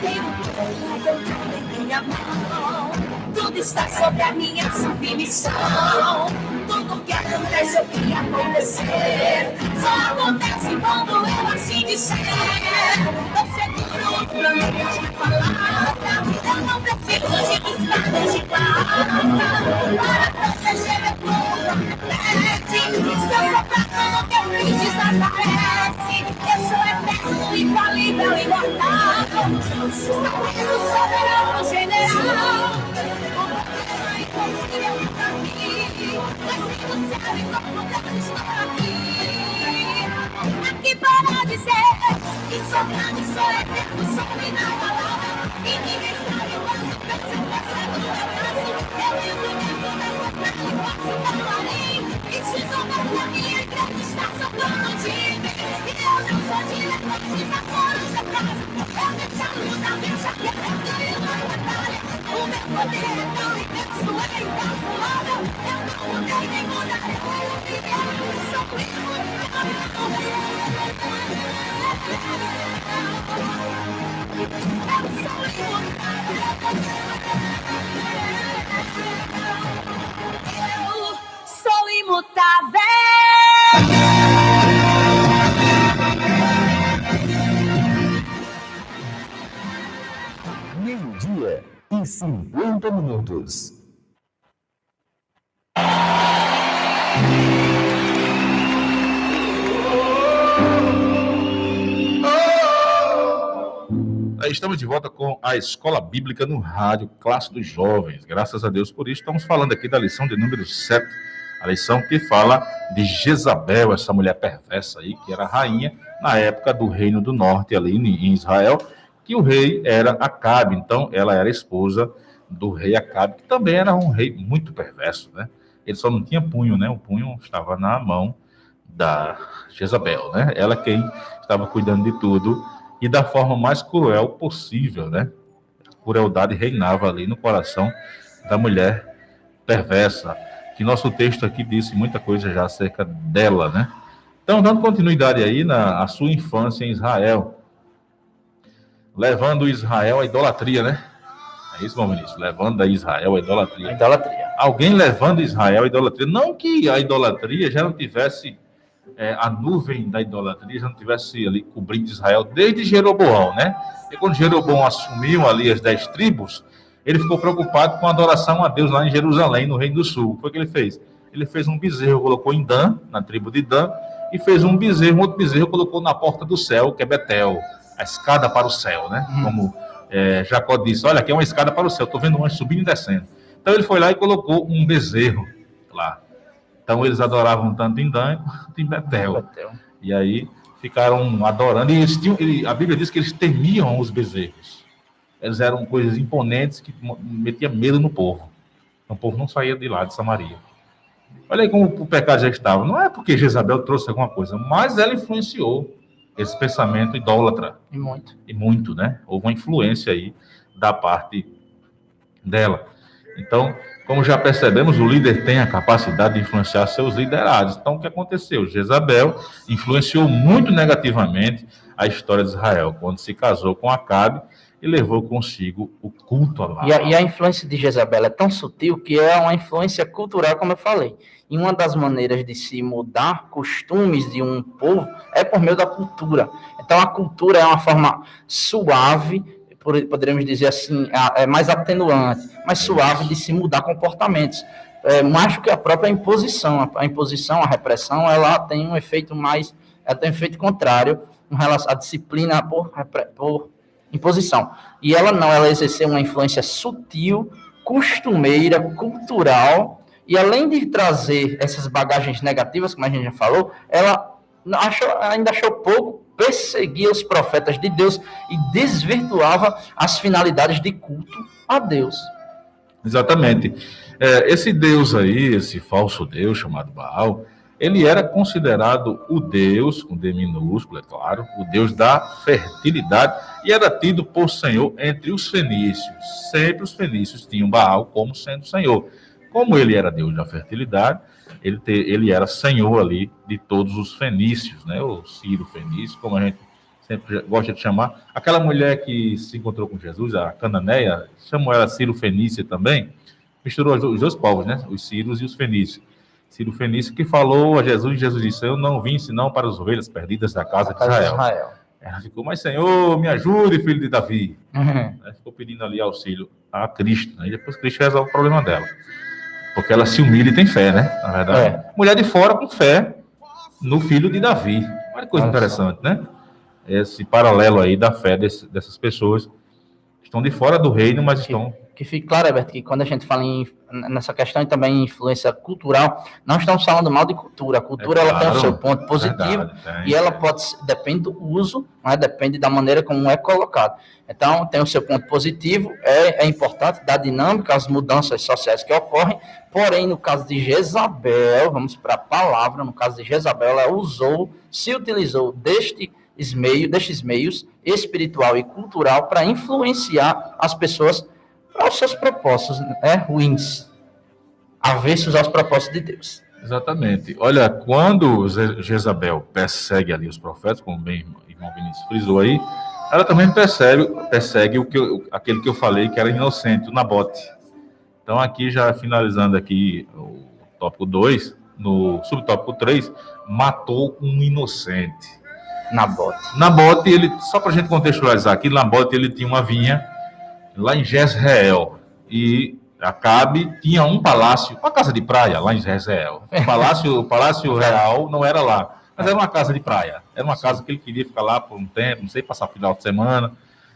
S4: Tenho tudo em minha mão. Tudo está sobre a minha submissão. Tudo que acontece, o que acontecer, só acontece quando eu assim disser. Eu seguro os planetas de palavra. Eu não preciso de estradas de prata para proteger meu corpo. Se eu soprar como teu filho desaparece. Eu sou eterno, infalível, imortal. Soberano, soberano, general. O poder é impossível pra mim. Mas se você sabe como Deus está aqui para dizer que sou grande, sou eterno, sou inabalável. E ninguém sabe quanto pesa a força do meu braço. Eu entro dentro da fornalha e faço um camarim. E se souber que a minha igreja está sobrando de mim. E eu não sou de desaforos da casa. Eu deixo a luta, vejo a guerra, ganho a batalha. O meu poder é tão imenso, é incalculável. Eu não mudei nem mudarei. Eu sou imutável.
S5: Meio-dia e 50 minutos.
S2: Estamos de volta com a Escola Bíblica no Rádio, Classe dos Jovens. Graças a Deus por isso. Estamos falando aqui da lição de número 7, a lição que fala de Jezabel, essa mulher perversa aí, que era rainha na época do Reino do Norte, ali em Israel, que o rei era Acabe. Então, ela era esposa do rei Acabe, que também era um rei muito perverso, né? Ele só não tinha punho, né? O punho estava na mão da Jezabel, né? Ela quem estava cuidando de tudo e da forma mais cruel possível, né? A crueldade reinava ali no coração da mulher perversa, que nosso texto aqui disse muita coisa já acerca dela, né? Então, dando continuidade aí na sua infância em Israel, levando Israel à idolatria, né? É isso, meu ministro? Levando a Israel à idolatria.
S3: Idolatria.
S2: Alguém levando Israel à idolatria. Não que a idolatria já não tivesse, a nuvem da idolatria já não tivesse ali cobrindo Israel desde Jeroboão, né? E quando Jeroboão assumiu ali as 10 tribos, ele ficou preocupado com a adoração a Deus lá em Jerusalém, no Reino do Sul. Foi o que ele fez? Ele fez um bezerro, colocou em Dan, na tribo de Dan, e fez um outro bezerro, colocou na porta do céu, que é Betel, a escada para o céu, né? Como Jacó disse, olha, aqui é uma escada para o céu, estou vendo um anjo subindo e descendo. Então ele foi lá e colocou um bezerro lá. Então eles adoravam tanto em Dan quanto em Betel. E aí ficaram adorando. E eles tinham, a Bíblia diz que eles temiam os bezerros. Eles eram coisas imponentes que metiam medo no povo. Então, o povo não saía de lá, de Samaria. Olha aí como o pecado já estava. Não é porque Jezabel trouxe alguma coisa, mas ela influenciou esse pensamento idólatra. E muito, né? Houve uma influência aí da parte dela. Então, como já percebemos, o líder tem a capacidade de influenciar seus liderados. Então, o que aconteceu? Jezabel influenciou muito negativamente a história de Israel, quando se casou com Acabe e levou consigo o culto a Baal.
S3: E a influência de Jezabel é tão sutil que é uma influência cultural, como eu falei. E uma das maneiras de se mudar costumes de um povo é por meio da cultura. Então, a cultura é uma forma suave, poderíamos dizer assim, é mais atenuante, mais suave de se mudar comportamentos. Mais do que a própria imposição. A imposição, a repressão, ela tem um efeito ela tem um efeito contrário em relação à disciplina por imposição. E ela exerceu uma influência sutil, costumeira, cultural, e além de trazer essas bagagens negativas, como a gente já falou, ela ainda achou pouco, perseguia os profetas de Deus e desvirtuava as finalidades de culto a Deus.
S2: Exatamente. Esse Deus aí, esse falso Deus chamado Baal, ele era considerado o Deus, com D minúsculo, é claro, o Deus da fertilidade, e era tido por Senhor entre os fenícios. Sempre os fenícios tinham Baal como sendo Senhor. Como ele era Deus da fertilidade, ele era Senhor ali de todos os fenícios, né? O Ciro Fenício, como a gente sempre gosta de chamar. Aquela mulher que se encontrou com Jesus, a Cananeia, chamou ela Ciro Fenícia também, misturou os dois povos, né? Os Círios e os Fenícios. Ciro Fenício que falou a Jesus, e Jesus disse, eu não vim senão para as ovelhas perdidas da casa de Israel. Ela ficou, mas Senhor, me ajude, filho de Davi. Ficou pedindo ali auxílio a Cristo, né? E depois Cristo resolve o problema dela. Porque ela se humilha e tem fé, né? Na verdade, mulher de fora com fé no filho de Davi. Olha que coisa interessante, né? Esse paralelo aí da fé dessas pessoas que estão de fora do reino, mas estão...
S3: Que fique claro, Herbert, que quando a gente fala nessa questão e também em influência cultural, não estamos falando mal de cultura. A cultura ela tem o seu ponto positivo e ela depende do uso, né? Depende da maneira como é colocado. Então, tem o seu ponto positivo, é importante da dinâmica, as mudanças sociais que ocorrem, porém, no caso de Jezabel, vamos para a palavra, no caso de Jezabel, ela se utilizou destes meios espiritual e cultural para influenciar as pessoas para os seus propósitos, né, ruins, avessos aos propósitos de Deus.
S2: Exatamente. Olha, quando Jezabel persegue ali os profetas, como bem o irmão Vinícius frisou aí, ela também persegue aquele que eu falei que era inocente, o Nabote. Então, aqui já finalizando aqui o tópico 2, no subtópico 3, matou um inocente. Nabote, ele, só para a gente contextualizar aqui, Nabote ele tinha uma vinha lá em Jezreel, e Acabe tinha um palácio, uma casa de praia lá em Jezreel. O palácio real não era lá, mas era uma casa de praia. Era uma casa que ele queria ficar lá por um tempo, não sei, passar final de semana.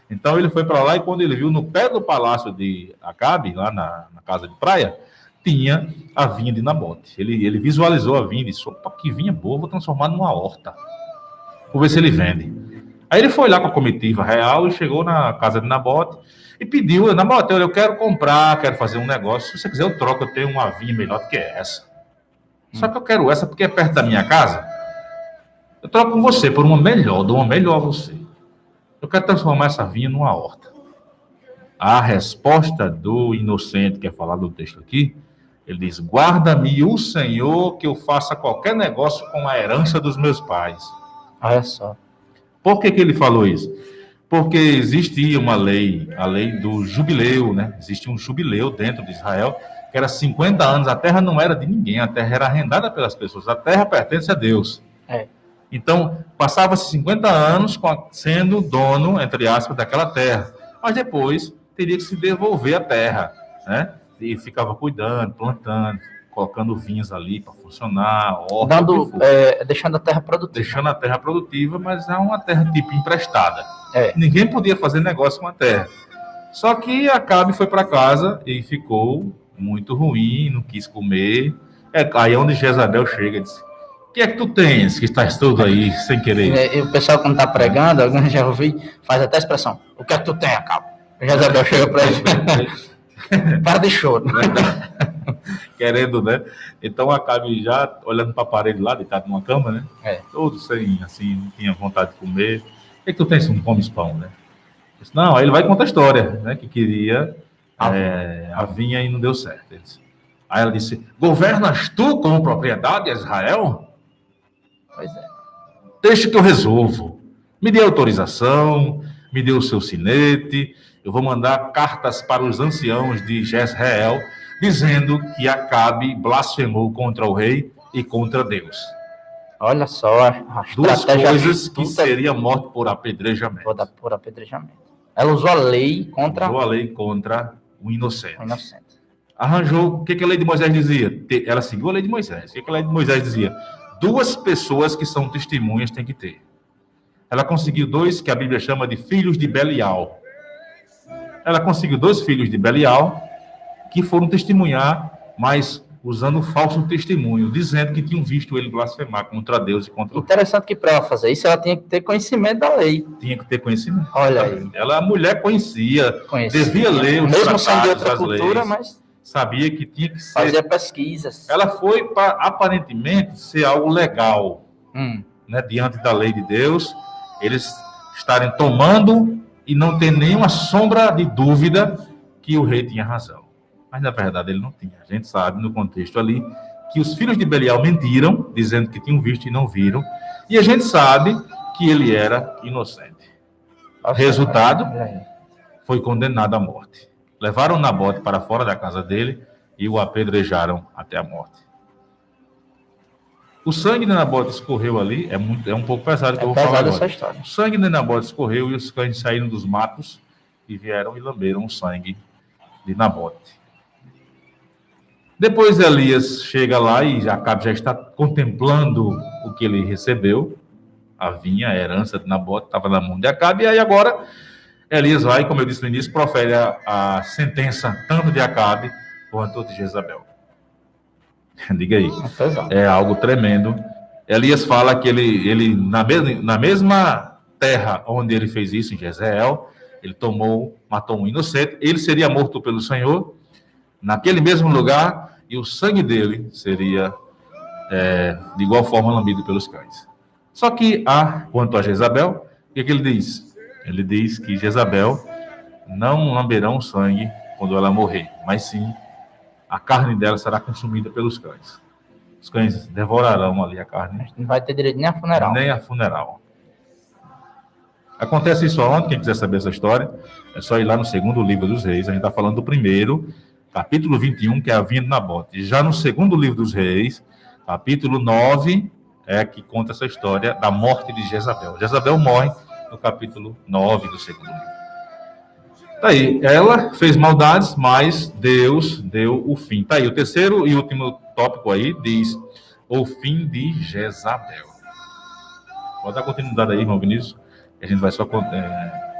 S2: Então ele foi para lá e quando ele viu no pé do palácio de Acabe, lá na casa de praia, tinha a vinha de Nabote. Ele visualizou a vinha e disse, opa, que vinha boa, vou transformar numa horta. Vou ver se ele vende. Aí ele foi lá com a comitiva real e chegou na casa de Nabote e pediu, Nabote, eu quero comprar, quero fazer um negócio. Se você quiser eu troco, eu tenho uma vinha melhor do que essa. Só que eu quero essa porque é perto da minha casa. Eu troco com você por uma melhor, dou uma melhor a você. Eu quero transformar essa vinha numa horta. A resposta do inocente, que é falado no texto aqui, ele diz, guarda-me o Senhor que eu faça qualquer negócio com a herança dos meus pais.
S3: Olha só.
S2: Por que ele falou isso? Porque existia uma lei, a lei do jubileu, né? Existia um jubileu dentro de Israel, que era 50 anos, a terra não era de ninguém, a terra era arrendada pelas pessoas, a terra pertence a Deus. Então, passava-se 50 anos sendo dono, entre aspas, daquela terra, mas depois teria que se devolver a terra, né? E ficava cuidando, plantando, colocando vinhos ali para funcionar,
S3: deixando a terra produtiva.
S2: Deixando a terra produtiva, mas é uma terra tipo emprestada. Ninguém podia fazer negócio com a terra. Só que Acabe foi para casa e ficou muito ruim, não quis comer. Aí é onde Jezabel chega e diz, o que é que tu tens que estás tudo aí sem querer?
S3: E o pessoal quando está pregando, alguém já ouviu, faz até a expressão, o que é que tu tem, Acabe? Jezabel chega para ele, para de choro.
S2: Querendo, né? Então Acabe já olhando para a parede lá, deitado numa cama, né? Todo sem, assim, não tinha vontade de comer. O que é que tu tens? Não comes pão, né? Disse, não, aí ele vai contar a história, né? Que queria a vinha e não deu certo. Aí ela disse, governas tu como propriedade de Israel?
S3: Pois é.
S2: Deixa que eu resolvo. Me dê autorização, me dê o seu sinete, eu vou mandar cartas para os anciãos de Jezreel, dizendo que Acabe blasfemou contra o rei e contra Deus.
S3: Olha só, a
S2: duas coisas que seria morto por apedrejamento.
S3: Por apedrejamento. Ela usou a lei contra...
S2: o inocente. Arranjou, o que a lei de Moisés dizia? Ela seguiu a lei de Moisés. O que a lei de Moisés dizia? 2 pessoas que são testemunhas tem que ter. Ela conseguiu 2 que a Bíblia chama de filhos de Belial. Ela conseguiu 2 filhos de Belial que foram testemunhar, mas usando falso testemunho, dizendo que tinham visto ele blasfemar contra Deus e contra o...
S3: Interessante que para ela fazer isso, ela tinha que ter conhecimento da lei.
S2: Tinha que ter conhecimento.
S3: Olha aí.
S2: A mulher conhecia. Devia ler os
S3: mesmo sendo de outra
S2: leis,
S3: cultura, mas...
S2: Sabia que tinha que ser...
S3: Fazia pesquisas.
S2: Ela foi para, aparentemente, ser algo legal, né, diante da lei de Deus, eles estarem tomando e não ter nenhuma sombra de dúvida que o rei tinha razão. Mas, na verdade, ele não tinha. A gente sabe, no contexto ali, que os filhos de Belial mentiram, dizendo que tinham visto e não viram, e a gente sabe que ele era inocente. Resultado, foi condenado à morte. Levaram Nabote para fora da casa dele e o apedrejaram até a morte. O sangue de Nabote escorreu ali, é um pouco pesado que eu vou falar agora.
S3: Essa história.
S2: O sangue de Nabote escorreu e os cães saíram dos matos e vieram e lamberam o sangue de Nabote. Depois Elias chega lá e Acabe já está contemplando o que ele recebeu. A vinha, a herança de Nabote estava na mão de Acabe, e aí agora Elias vai, como eu disse no início, profere a sentença tanto de Acabe quanto de Jezabel. Diga aí. É algo tremendo. Elias fala que ele na mesma terra onde ele fez isso, em Jezreel, ele matou um inocente, ele seria morto pelo Senhor, naquele mesmo lugar, e o sangue dele seria de igual forma lambido pelos cães. Só que, quanto a Jezabel, o que ele diz? Ele diz que Jezabel não lamberão sangue quando ela morrer, mas sim a carne dela será consumida pelos cães. Os cães devorarão ali a carne.
S3: Não vai ter direito nem a funeral.
S2: Nem a funeral. Acontece isso aonde? Quem quiser saber essa história, é só ir lá no segundo livro dos reis. A gente está falando do primeiro, capítulo 21, que é a vinda de Nabote. Já no segundo livro dos reis, capítulo 9, é que conta essa história da morte de Jezabel. Jezabel morre no capítulo 9 do segundo livro. Tá aí, ela fez maldades, mas Deus deu o fim. Tá aí, o terceiro e último tópico aí diz o fim de Jezabel. Pode dar continuidade aí, irmão Vinícius, que a gente vai só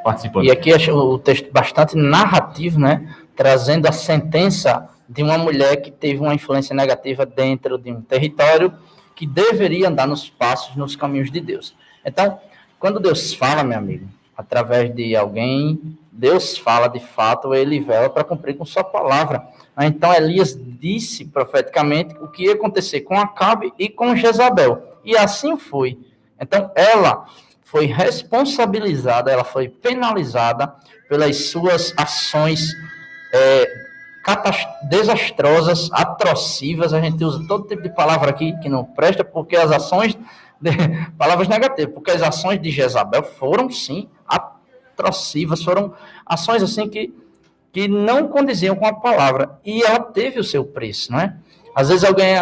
S2: participando.
S3: E aqui o texto bastante narrativo, né? Trazendo a sentença de uma mulher que teve uma influência negativa dentro de um território que deveria andar nos passos, nos caminhos de Deus. Então, quando Deus fala, meu amigo, através de alguém, Deus fala de fato, ele vela para cumprir com sua palavra. Então, Elias disse profeticamente o que ia acontecer com Acabe e com Jezabel. E assim foi. Então, ela foi responsabilizada, ela foi penalizada pelas suas ações desastrosas, atrocivas. A gente usa todo tipo de palavra aqui que não presta, porque as ações, palavras negativas, porque as ações de Jezabel foram, sim, atrocivas, foram ações assim que não condiziam com a palavra. E ela teve o seu preço, não é? Às vezes alguém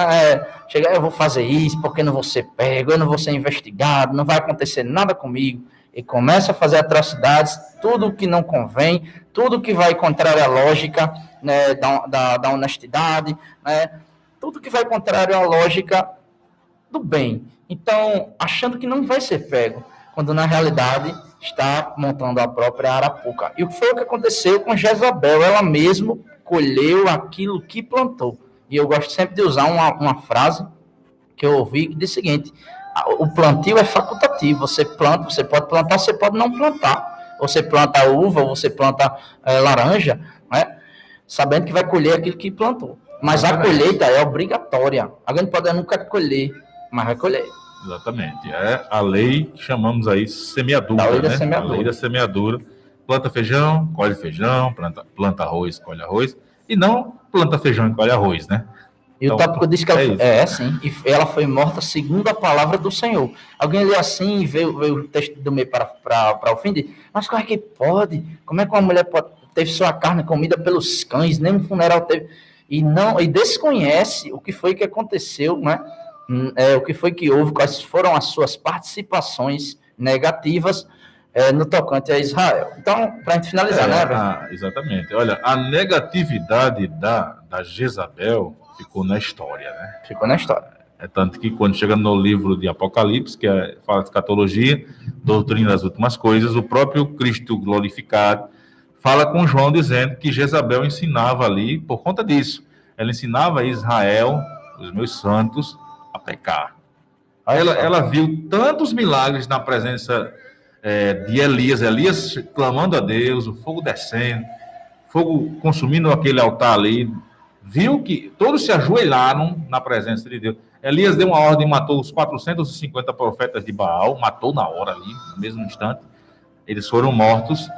S3: chega, eu vou fazer isso porque não vou ser pego, eu não vou ser investigado, não vai acontecer nada comigo. E começa a fazer atrocidades, tudo que não convém, tudo que vai contrário à lógica, né, da honestidade, né, tudo que vai contrário à lógica do bem. Então, achando que não vai ser pego, quando na realidade está montando a própria arapuca. E o que foi o que aconteceu com Jezabel? Ela mesmo colheu aquilo que plantou. E eu gosto sempre de usar uma frase que eu ouvi que diz o seguinte: o plantio é facultativo. Você planta, você pode plantar, você pode não plantar. Você planta uva, você planta laranja, né? Sabendo que vai colher aquilo que plantou. Mas a colheita é obrigatória. Alguém pode nunca colher, mas vai colher.
S2: Exatamente. É a lei que chamamos aí semeadura.
S3: Da lei da
S2: né?
S3: semeadura.
S2: A lei da semeadura. Planta feijão, colhe feijão, planta arroz, colhe arroz. E não planta feijão e colhe arroz, né?
S3: E
S2: então,
S3: o tópico diz que ela sim, e ela foi morta segundo a palavra do Senhor. Alguém lê assim e veio o texto do meio para o fim de, mas como é que pode? Como é que uma mulher teve sua carne comida pelos cães, nem um funeral teve, e desconhece o que foi que aconteceu, né? O que foi que houve, quais foram as suas participações negativas no tocante a Israel. Então, para a gente finalizar, né?
S2: Exatamente. Olha, a negatividade da Jezabel ficou na história, né?
S3: Ficou na história.
S2: É tanto que quando chega no livro de Apocalipse, que fala de escatologia, doutrina das últimas coisas, o próprio Cristo glorificado fala com João dizendo que Jezabel ensinava ali, por conta disso, ela ensinava a Israel, os meus santos, a pecar. Ela viu tantos milagres na presença de Elias clamando a Deus, o fogo descendo, fogo consumindo aquele altar ali, viu que todos se ajoelharam na presença de Deus. Elias deu uma ordem e matou os 450 profetas de Baal, matou na hora ali, no mesmo instante. Eles foram mortos.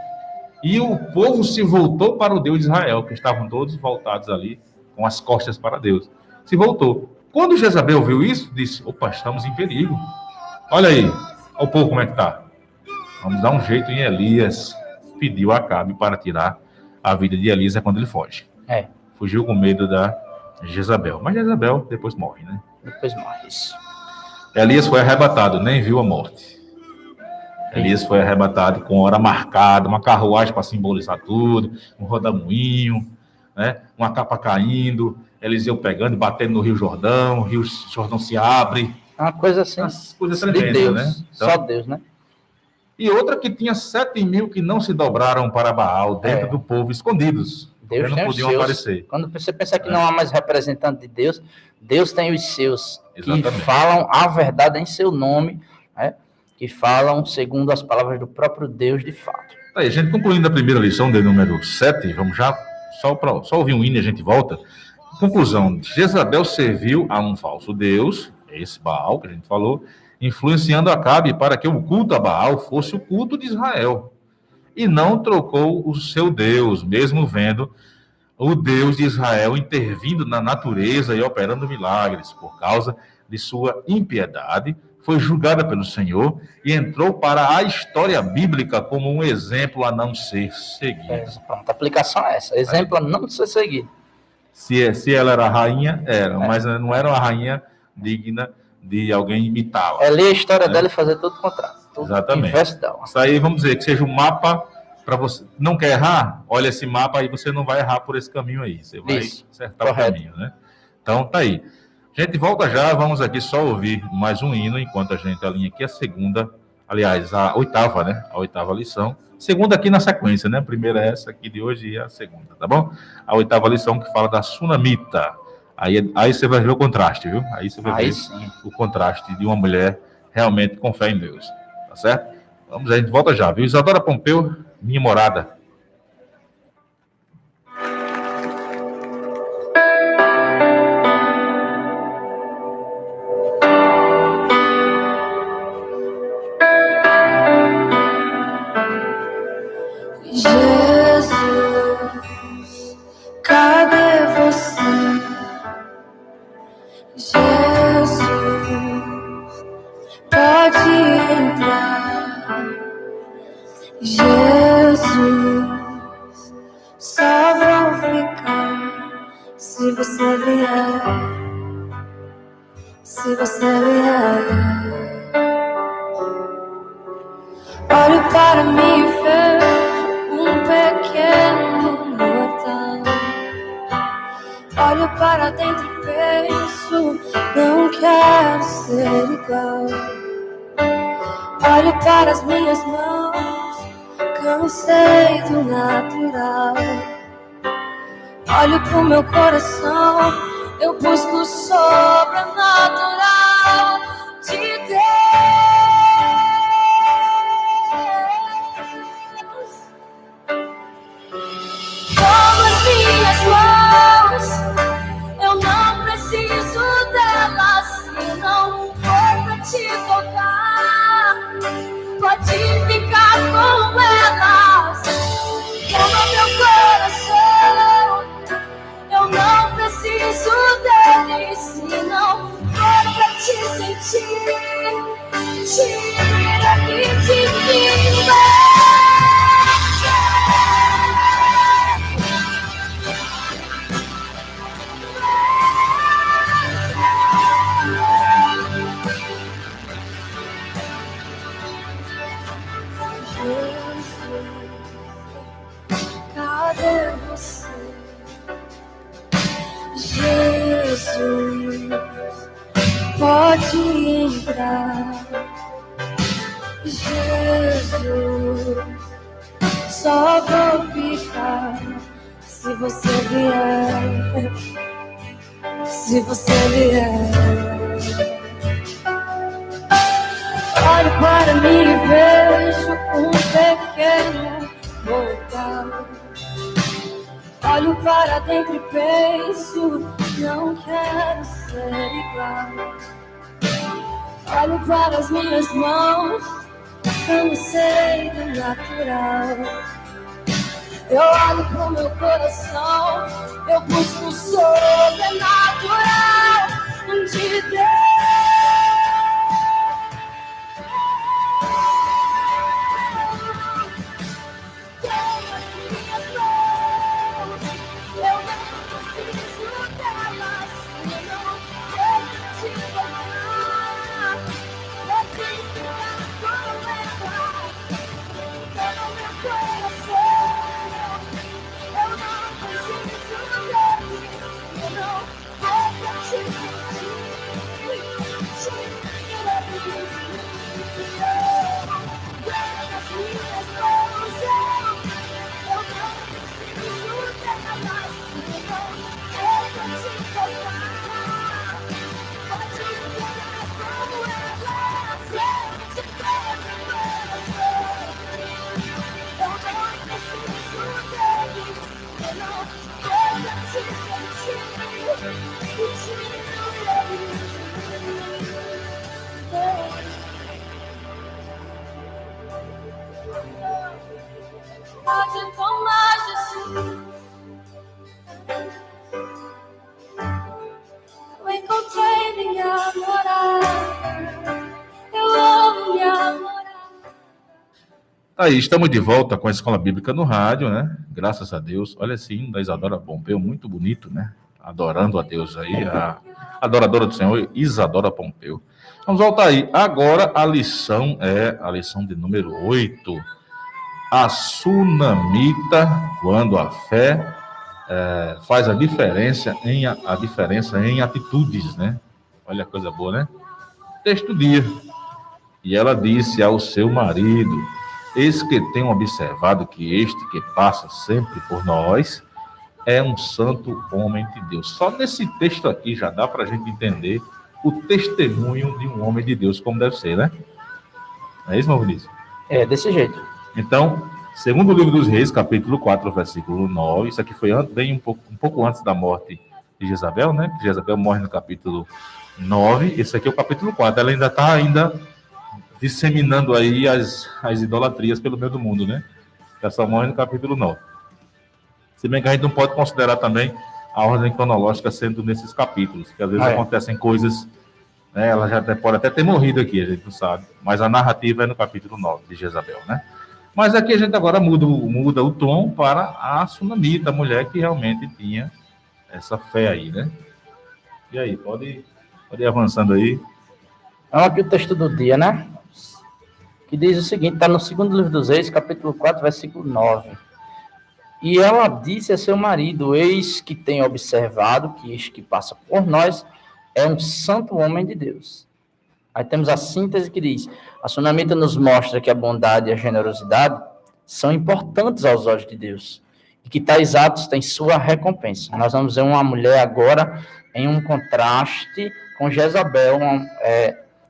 S2: E o povo se voltou para o Deus de Israel, que estavam todos voltados ali, com as costas para Deus. Se voltou. Quando Jezabel viu isso, disse, opa, estamos em perigo. Olha aí, olha o povo como é que está. Vamos dar um jeito em Elias. Pediu a Acabe para tirar a vida de Elias quando ele foge. Fugiu com medo da Jezabel. Mas Jezabel depois morre, né?
S3: Depois morre, isso.
S2: Elias foi arrebatado, nem viu a morte. Elias foi arrebatado com hora marcada, uma carruagem para simbolizar tudo, um rodamuinho, né? Uma capa caindo, Eliseu pegando e batendo no Rio Jordão, o Rio Jordão se abre.
S3: Uma coisa assim,
S2: coisa tremenda,
S3: Deus,
S2: né? Então,
S3: só Deus, né?
S2: E outra que tinha 7.000 que não se dobraram para Baal, dentro do povo, escondidos.
S3: Deus
S2: não podiam aparecer.
S3: Quando você pensa que não há mais representante de Deus, Deus tem os seus.
S2: Exatamente.
S3: Que falam a verdade em seu nome, né? Que falam segundo as palavras do próprio Deus de fato.
S2: Aí, a gente concluindo a primeira lição de número 7, vamos já, só ouvir um hino e a gente volta. Conclusão, Jezabel serviu a um falso Deus, esse Baal que a gente falou, influenciando Acabe para que o culto a Baal fosse o culto de Israel. E não trocou o seu Deus, mesmo vendo o Deus de Israel intervindo na natureza e operando milagres. Por causa de sua impiedade, foi julgada pelo Senhor e entrou para a história bíblica como um exemplo a não ser seguido.
S3: Pronto, a aplicação é essa. Exemplo a não ser seguido.
S2: Se ela era rainha, era, mas não era uma rainha digna de alguém imitá-la.
S3: É ler a história dela e fazer tudo o contrário. Tudo
S2: Exatamente.
S3: inverso dela.
S2: Isso aí, vamos dizer, que seja um mapa para você. Não quer errar? Olha esse mapa aí, você não vai errar por esse caminho aí. Você vai acertar o caminho, né? Então, tá aí. A gente volta já, vamos aqui só ouvir mais um hino, enquanto a gente alinha aqui a segunda, aliás, a oitava, né? A oitava lição. Segunda aqui na sequência, né? A primeira é essa aqui de hoje e a segunda, tá bom? A oitava lição que fala da sunamita. Aí você vai ver o contraste, viu? Aí você vai ver o contraste de uma mulher realmente com fé em Deus. Tá certo? Vamos, a gente volta já, viu? Isadora Pompeu, minha morada.
S6: Jesus, cadê você? Jesus, pode entrar. Jesus, só vou ficar se você vier. Se você vier. Olho para mim e vejo um pequeno mortal. Olho para dentro e penso, não quero ser igual. Olho para as minhas mãos, cansei do natural. Olho pro meu coração, eu busco o sobrenatural de Deus. Como as minhas mãos, eu não preciso delas, se não for pra te tocar, pode ficar com elas. Como meu coração, eu não preciso deles, se não for pra te sentir. Tira-me de mim, cadê você? Jesus, pode entrar. Jesus, só vou ficar se você vier. Se você vier. Olho para mim e vejo um pequeno mortal. Olho para dentro e penso, não quero ser igual. Olho para as minhas mãos, cansei do natural. Eu olho pro meu coração, eu busco o sobrenatural de Deus. a gentle majesty. Eu encontrei minha morada, eu amo minha morada.
S2: Aí, estamos de volta com a Escola Bíblica no rádio, né? Graças a Deus. Olha esse hino da Isadora Pompeu, muito bonito, né? Adorando a Deus aí, a adoradora do Senhor, Isadora Pompeu. Vamos voltar aí. Agora a lição é a lição de número 8. A sunamita, quando a fé faz a diferença em atitudes, né? Olha a coisa boa, né? Texto dia. E ela disse ao seu marido: eis que tenho observado que este que passa sempre por nós é um santo homem de Deus. Só nesse texto aqui já dá para a gente entender o testemunho de um homem de Deus, como deve ser, né? É isso, meu Vinícius?
S3: É, desse jeito.
S2: Então, segundo o livro dos Reis, capítulo 4, versículo 9, isso aqui foi bem um pouco antes da morte de Jezabel, né? Jezabel morre no capítulo 9, esse aqui é o capítulo 4, ela ainda está disseminando aí as idolatrias pelo meio do mundo, né? Ela só morre no capítulo 9. Se bem que a gente não pode considerar também a ordem cronológica sendo nesses capítulos, que às vezes acontecem coisas, né? Ela já pode até ter morrido aqui, a gente não sabe, mas a narrativa é no capítulo 9 de Jezabel, né? Mas aqui a gente agora muda o tom para a sunamita, a mulher que realmente tinha essa fé aí, né? E aí, pode ir avançando aí.
S3: Vamos aqui o texto do dia, né? Que diz o seguinte, está no segundo livro dos Reis, capítulo 4, versículo 9. E ela disse a seu marido: eis que tenho observado que este que passa por nós é um santo homem de Deus. Aí temos a síntese que diz: a sunamita nos mostra que a bondade e a generosidade são importantes aos olhos de Deus e que tais atos têm sua recompensa. Nós vamos ver uma mulher agora em um contraste com Jezabel.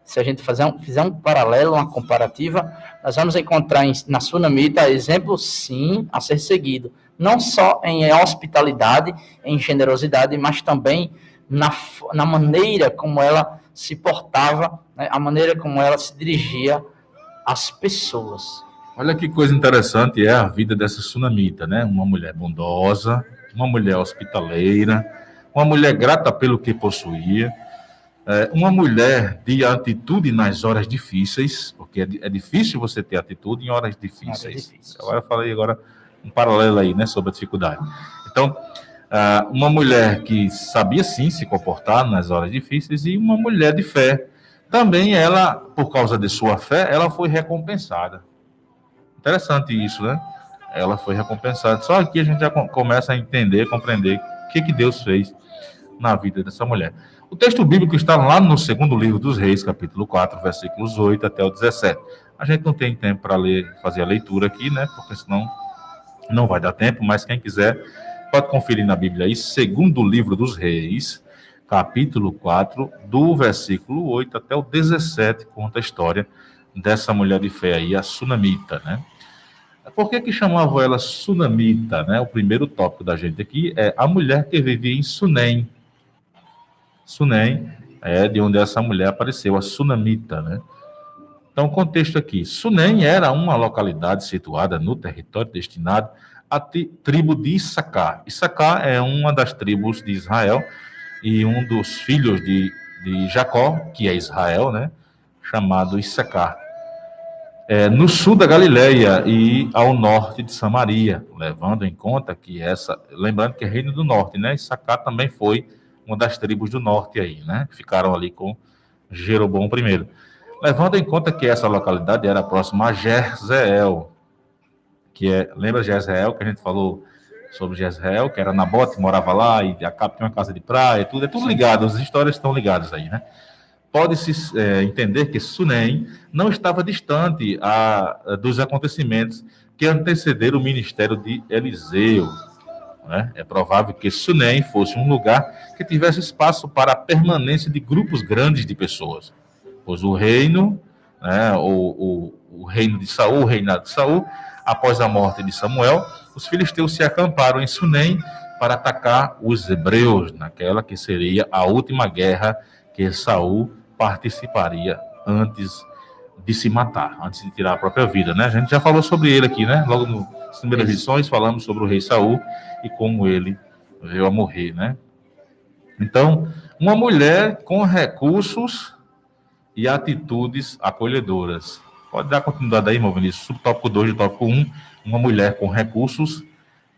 S3: Se a gente fizer um paralelo, uma comparativa, nós vamos encontrar na sunamita exemplo, sim, a ser seguido. Não só em hospitalidade, em generosidade, mas também na maneira como ela se portava, né, a maneira como ela se dirigia às pessoas.
S2: Olha que coisa interessante é a vida dessa sunamita, né? Uma mulher bondosa, uma mulher hospitaleira, uma mulher grata pelo que possuía, uma mulher de atitude nas horas difíceis, porque é difícil você ter atitude em horas difíceis. Agora eu falei um paralelo aí, né, sobre a dificuldade. Então, uma mulher que sabia sim se comportar nas horas difíceis e uma mulher de fé. Também ela, por causa de sua fé, ela foi recompensada. Interessante isso, né? Ela foi recompensada. Só aqui a gente já começa a entender, compreender o que Deus fez na vida dessa mulher. O texto bíblico está lá no segundo livro dos Reis, capítulo 4, versículos 8 até o 17. A gente não tem tempo para fazer a leitura aqui, né? Porque senão não vai dar tempo, mas quem quiser pode conferir na Bíblia aí, segundo livro dos Reis, capítulo 4, do versículo 8 até o 17, conta a história dessa mulher de fé aí, a sunamita, né? Por que chamava ela sunamita, né? O primeiro tópico da gente aqui é a mulher que vivia em Sunem. Sunem é de onde essa mulher apareceu, a sunamita, né? Então, o contexto aqui. Sunem era uma localidade situada no território destinado à tribo de Issacar. Issacar é uma das tribos de Israel e um dos filhos de Jacó, que é Israel, né? Chamado Issacar. No sul da Galileia e ao norte de Samaria, levando em conta que lembrando que é reino do norte, né? Issacar também foi uma das tribos do norte aí, né? Que ficaram ali com Jeroboão I. Levando em conta que essa localidade era próxima a Jezreel, lembra Jezreel, que a gente falou sobre Jezreel, que era Nabote, morava lá, e Acabe tinha uma casa de praia, tudo, é tudo ligado, as histórias estão ligadas aí, né? Pode-se entender que Sunem não estava distante dos acontecimentos que antecederam o ministério de Eliseu, né? É provável que Sunem fosse um lugar que tivesse espaço para a permanência de grupos grandes de pessoas, pois o reino, né, o reino de Saul, o reinado de Saul, após a morte de Samuel, os filisteus se acamparam em Sunem para atacar os hebreus, naquela que seria a última guerra que Saul participaria antes de se matar, antes de tirar a própria vida, né? A gente já falou sobre ele aqui, né? Logo nas primeiras lições falamos sobre o rei Saul e como ele veio a morrer, né? Então, uma mulher com recursos e atitudes acolhedoras. Pode dar continuidade aí, irmão Vinícius. Subtópico 2 do tópico 1, uma mulher com recursos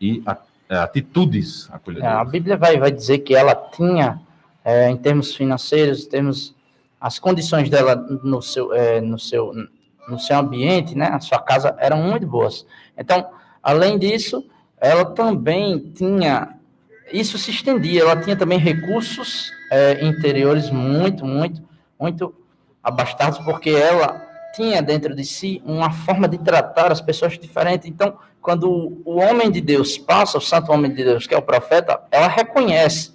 S2: e atitudes
S3: A
S2: acolhedoras.
S3: Bíblia vai dizer que ela tinha, em termos financeiros, as condições dela no seu ambiente, né, a sua casa, eram muito boas. Então, além disso, ela também tinha, isso se estendia, ela tinha também recursos interiores muito abastados, porque ela tinha dentro de si uma forma de tratar as pessoas diferente. Então, quando o homem de Deus passa, o santo homem de Deus, que é o profeta, ela reconhece,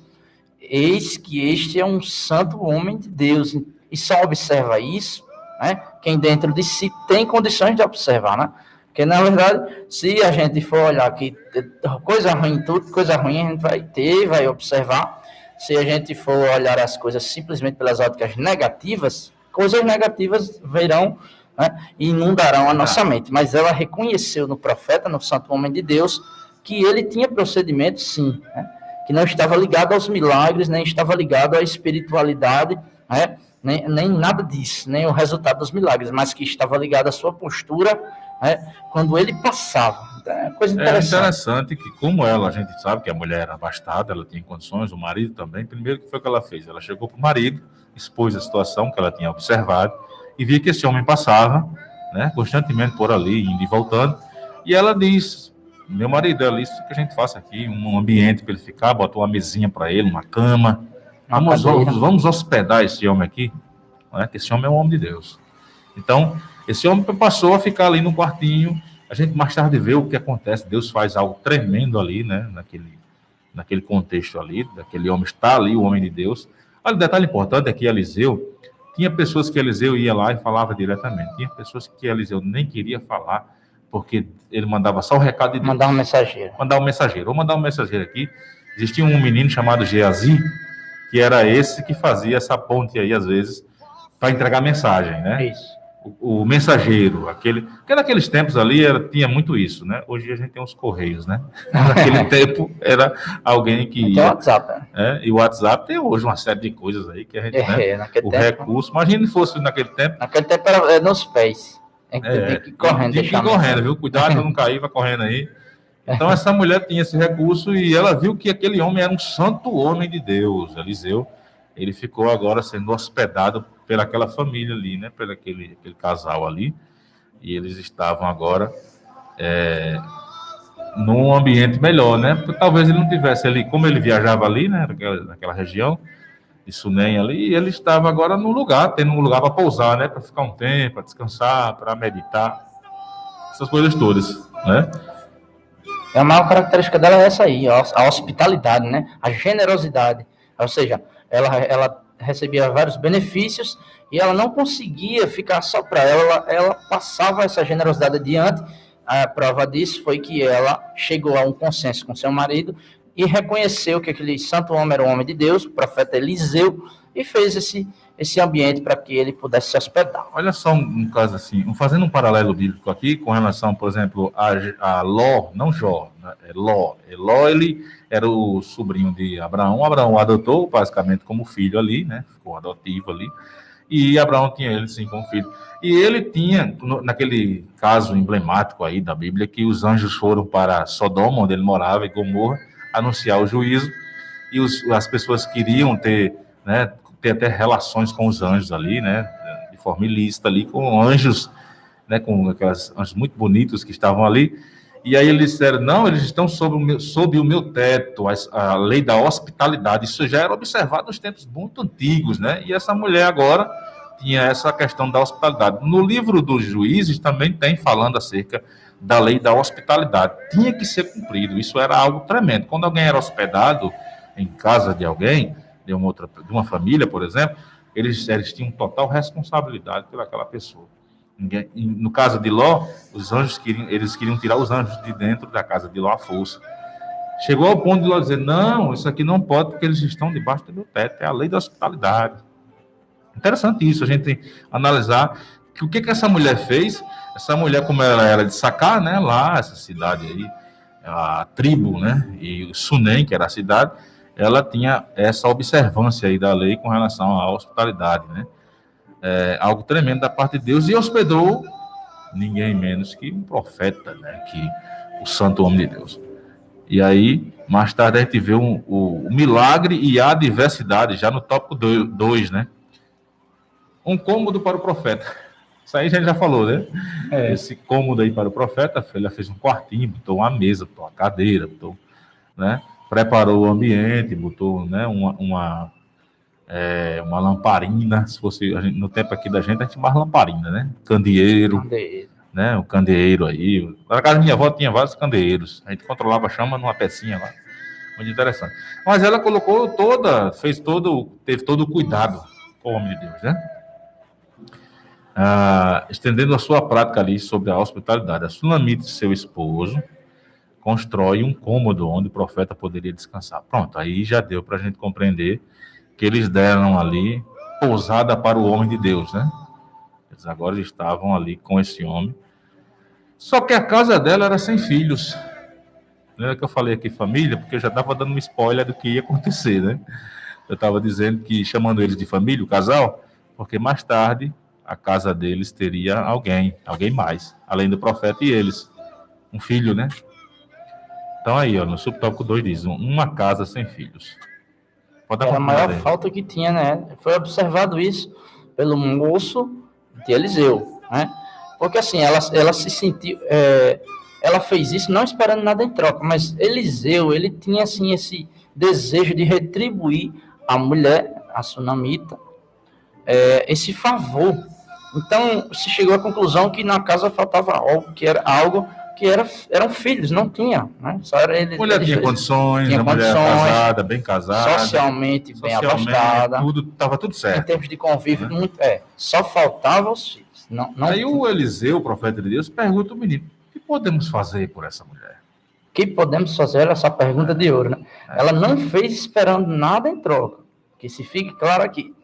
S3: eis que este é um santo homem de Deus, e só observa isso, né, quem dentro de si tem condições de observar, né? Porque, na verdade, se a gente for olhar que coisa ruim, tudo, coisa ruim a gente vai observar. Se a gente for olhar as coisas simplesmente pelas óticas negativas, coisas negativas virão, né, e inundarão a nossa mente. Mas ela reconheceu no profeta, no santo homem de Deus, que ele tinha procedimento, sim, né, que não estava ligado aos milagres, nem estava ligado à espiritualidade, né, nem nada disso, nem o resultado dos milagres, mas que estava ligado à sua postura, né, quando ele passava. Então, é coisa interessante.
S2: É interessante que, como a gente sabe que a mulher era abastada, ela tinha condições, o marido também. Primeiro, o que foi que ela fez? Ela chegou para o marido, expôs a situação que ela tinha observado e via que esse homem passava, né, constantemente por ali, indo e voltando. E ela diz: meu marido, ela disse que a gente faça aqui um ambiente para ele ficar, botou uma mesinha para ele, uma cama. Vamos hospedar esse homem aqui, né, que esse homem é um homem de Deus. Então, esse homem passou a ficar ali no quartinho. A gente mais tarde vê o que acontece. Deus faz algo tremendo ali, né? Naquele contexto ali, daquele homem está ali, o homem de Deus. Olha, o detalhe importante é que Eliseu, tinha pessoas que Eliseu ia lá e falava diretamente. Tinha pessoas que Eliseu nem queria falar, porque ele mandava só o recado de Deus.
S3: Mandar um mensageiro.
S2: Vou mandar um mensageiro aqui. Existia um menino chamado Geazi, que era esse que fazia essa ponte aí, às vezes, para entregar mensagem, né?
S3: Isso.
S2: O mensageiro, porque naqueles tempos ali tinha muito isso, né? Hoje a gente tem os correios, né? Naquele tempo era alguém que ia.
S3: Tem o WhatsApp, né?
S2: E o WhatsApp tem hoje uma série de coisas aí que a gente,
S3: naquele
S2: o
S3: tempo,
S2: recurso. Imagina se fosse naquele tempo.
S3: Naquele tempo era nos pés. Tem que ir correndo.
S2: Tem que ir correndo, viu? Cuidado para não cair, vai correndo aí. Então essa mulher tinha esse recurso e ela viu que aquele homem era um santo homem de Deus, Eliseu. Ele ficou agora sendo hospedado pelaquela família ali, né? Pelo aquele casal ali. E eles estavam agora num ambiente melhor, né? Porque talvez ele não tivesse ali, como ele viajava ali, né? Naquela região de Sunem ali, e ele estava agora num lugar, tendo um lugar para pousar, né? Para ficar um tempo, para descansar, para meditar. Essas coisas todas, né?
S3: A maior característica dela é essa aí, a hospitalidade, né? A generosidade. Ou seja, ela recebia vários benefícios e ela não conseguia ficar só para ela passava essa generosidade adiante. A prova disso foi que ela chegou a um consenso com seu marido e reconheceu que aquele santo homem era um homem de Deus, o profeta Eliseu, e fez esse ambiente para que ele pudesse se hospedar.
S2: Olha só um caso assim, fazendo um paralelo bíblico aqui com relação, por exemplo, a Ló, não Jó, né? Ló, ele era o sobrinho de Abraão. Abraão o adotou basicamente como filho ali, né? Ficou adotivo ali. E Abraão tinha ele sim como filho. E ele tinha, naquele caso emblemático aí da Bíblia, que os anjos foram para Sodoma, onde ele morava, e Gomorra, anunciar o juízo. E as pessoas queriam ter até relações com os anjos ali, né? De forma ilícita ali, com anjos, né? Com aqueles anjos muito bonitos que estavam ali. E aí eles disseram, não, eles estão sob o meu teto, a lei da hospitalidade. Isso já era observado nos tempos muito antigos, né? E essa mulher agora tinha essa questão da hospitalidade. No livro dos Juízes também tem falando acerca da lei da hospitalidade. Tinha que ser cumprido, isso era algo tremendo. Quando alguém era hospedado em casa de alguém, de uma família, por exemplo, eles tinham total responsabilidade pelaquela pessoa. No caso de Ló, os anjos queriam tirar os anjos de dentro da casa de Ló à força. Chegou ao ponto de Ló dizer, não, isso aqui não pode porque eles estão debaixo do meu teto, é a lei da hospitalidade. Interessante isso, a gente analisar o que essa mulher fez? Essa mulher, como ela era de Sacar, né, lá, essa cidade aí, a tribo, né, e Sunem, que era a cidade, ela tinha essa observância aí da lei com relação à hospitalidade, né? Algo tremendo da parte de Deus, e hospedou ninguém menos que um profeta, né, que o santo homem de Deus. E aí, mais tarde, a gente vê o milagre e a adversidade, já no tópico 2, né? Um cômodo para o profeta. Isso aí a gente já falou, né? Esse cômodo aí para o profeta, ele fez um quartinho, botou uma mesa, botou uma cadeira, botou, né? Preparou o ambiente, botou, né, uma lamparina. Se fosse no tempo aqui da gente, a gente chamava lamparina, né? Candeeiro, né? O candeeiro aí. Na casa da minha avó tinha vários candeeiros. A gente controlava a chama numa pecinha lá. Muito interessante. Mas ela colocou teve todo o cuidado com o homem de Deus, né? Estendendo a sua prática ali sobre a hospitalidade. A Sunamita, seu esposo, constrói um cômodo onde o profeta poderia descansar. Pronto, aí já deu para a gente compreender que eles deram ali pousada para o homem de Deus, né? Eles agora estavam ali com esse homem. Só que a casa dela era sem filhos. Lembra que eu falei aqui família? Porque eu já estava dando um spoiler do que ia acontecer, né? Eu estava dizendo que, chamando eles de família, o casal, porque mais tarde a casa deles teria alguém mais, além do profeta e eles. Um filho, né? Então aí, ó, no subtópico 2 diz, uma casa sem filhos. Pode dar
S3: Era a maior falta que tinha, né? Foi observado isso pelo moço de Eliseu, né? Porque assim, ela se sentiu, ela fez isso não esperando nada em troca, mas Eliseu, ele tinha assim esse desejo de retribuir à mulher, a sunamita, esse favor. Então, se chegou à conclusão que na casa faltava algo que eram filhos, não tinha, né? Só era ele.
S2: Mulher tinha condições, a mulher casada, bem casada.
S3: Socialmente bem abastada.
S2: Estava tudo certo.
S3: Em termos de convívio, só faltava os filhos. Não
S2: aí o Eliseu, o profeta de Deus, pergunta ao menino, o que podemos fazer por essa mulher?
S3: O que podemos fazer? Essa pergunta de ouro, né? Ela não fez esperando nada em troca. Que se fique claro aqui.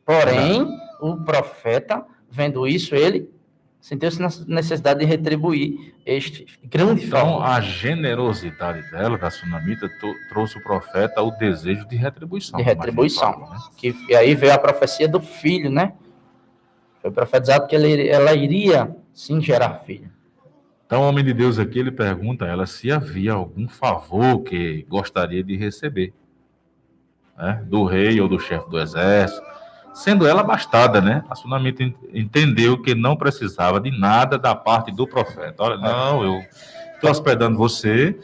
S3: Porém, o profeta, vendo isso, ele sentiu-se na necessidade de retribuir este grande favor.
S2: Então, a generosidade dela, da sunamita, trouxe o profeta o desejo de retribuição.
S3: De retribuição. Falou, né? E aí veio a profecia do filho, né? Foi profetizado que ela iria, sim, gerar filho.
S2: Então, o homem de Deus aqui, ele pergunta a ela se havia algum favor que gostaria de receber, né? Do rei ou do chefe do exército. Sendo ela abastada, né? A sunamita entendeu que não precisava de nada da parte do profeta. Olha, não, eu estou hospedando você,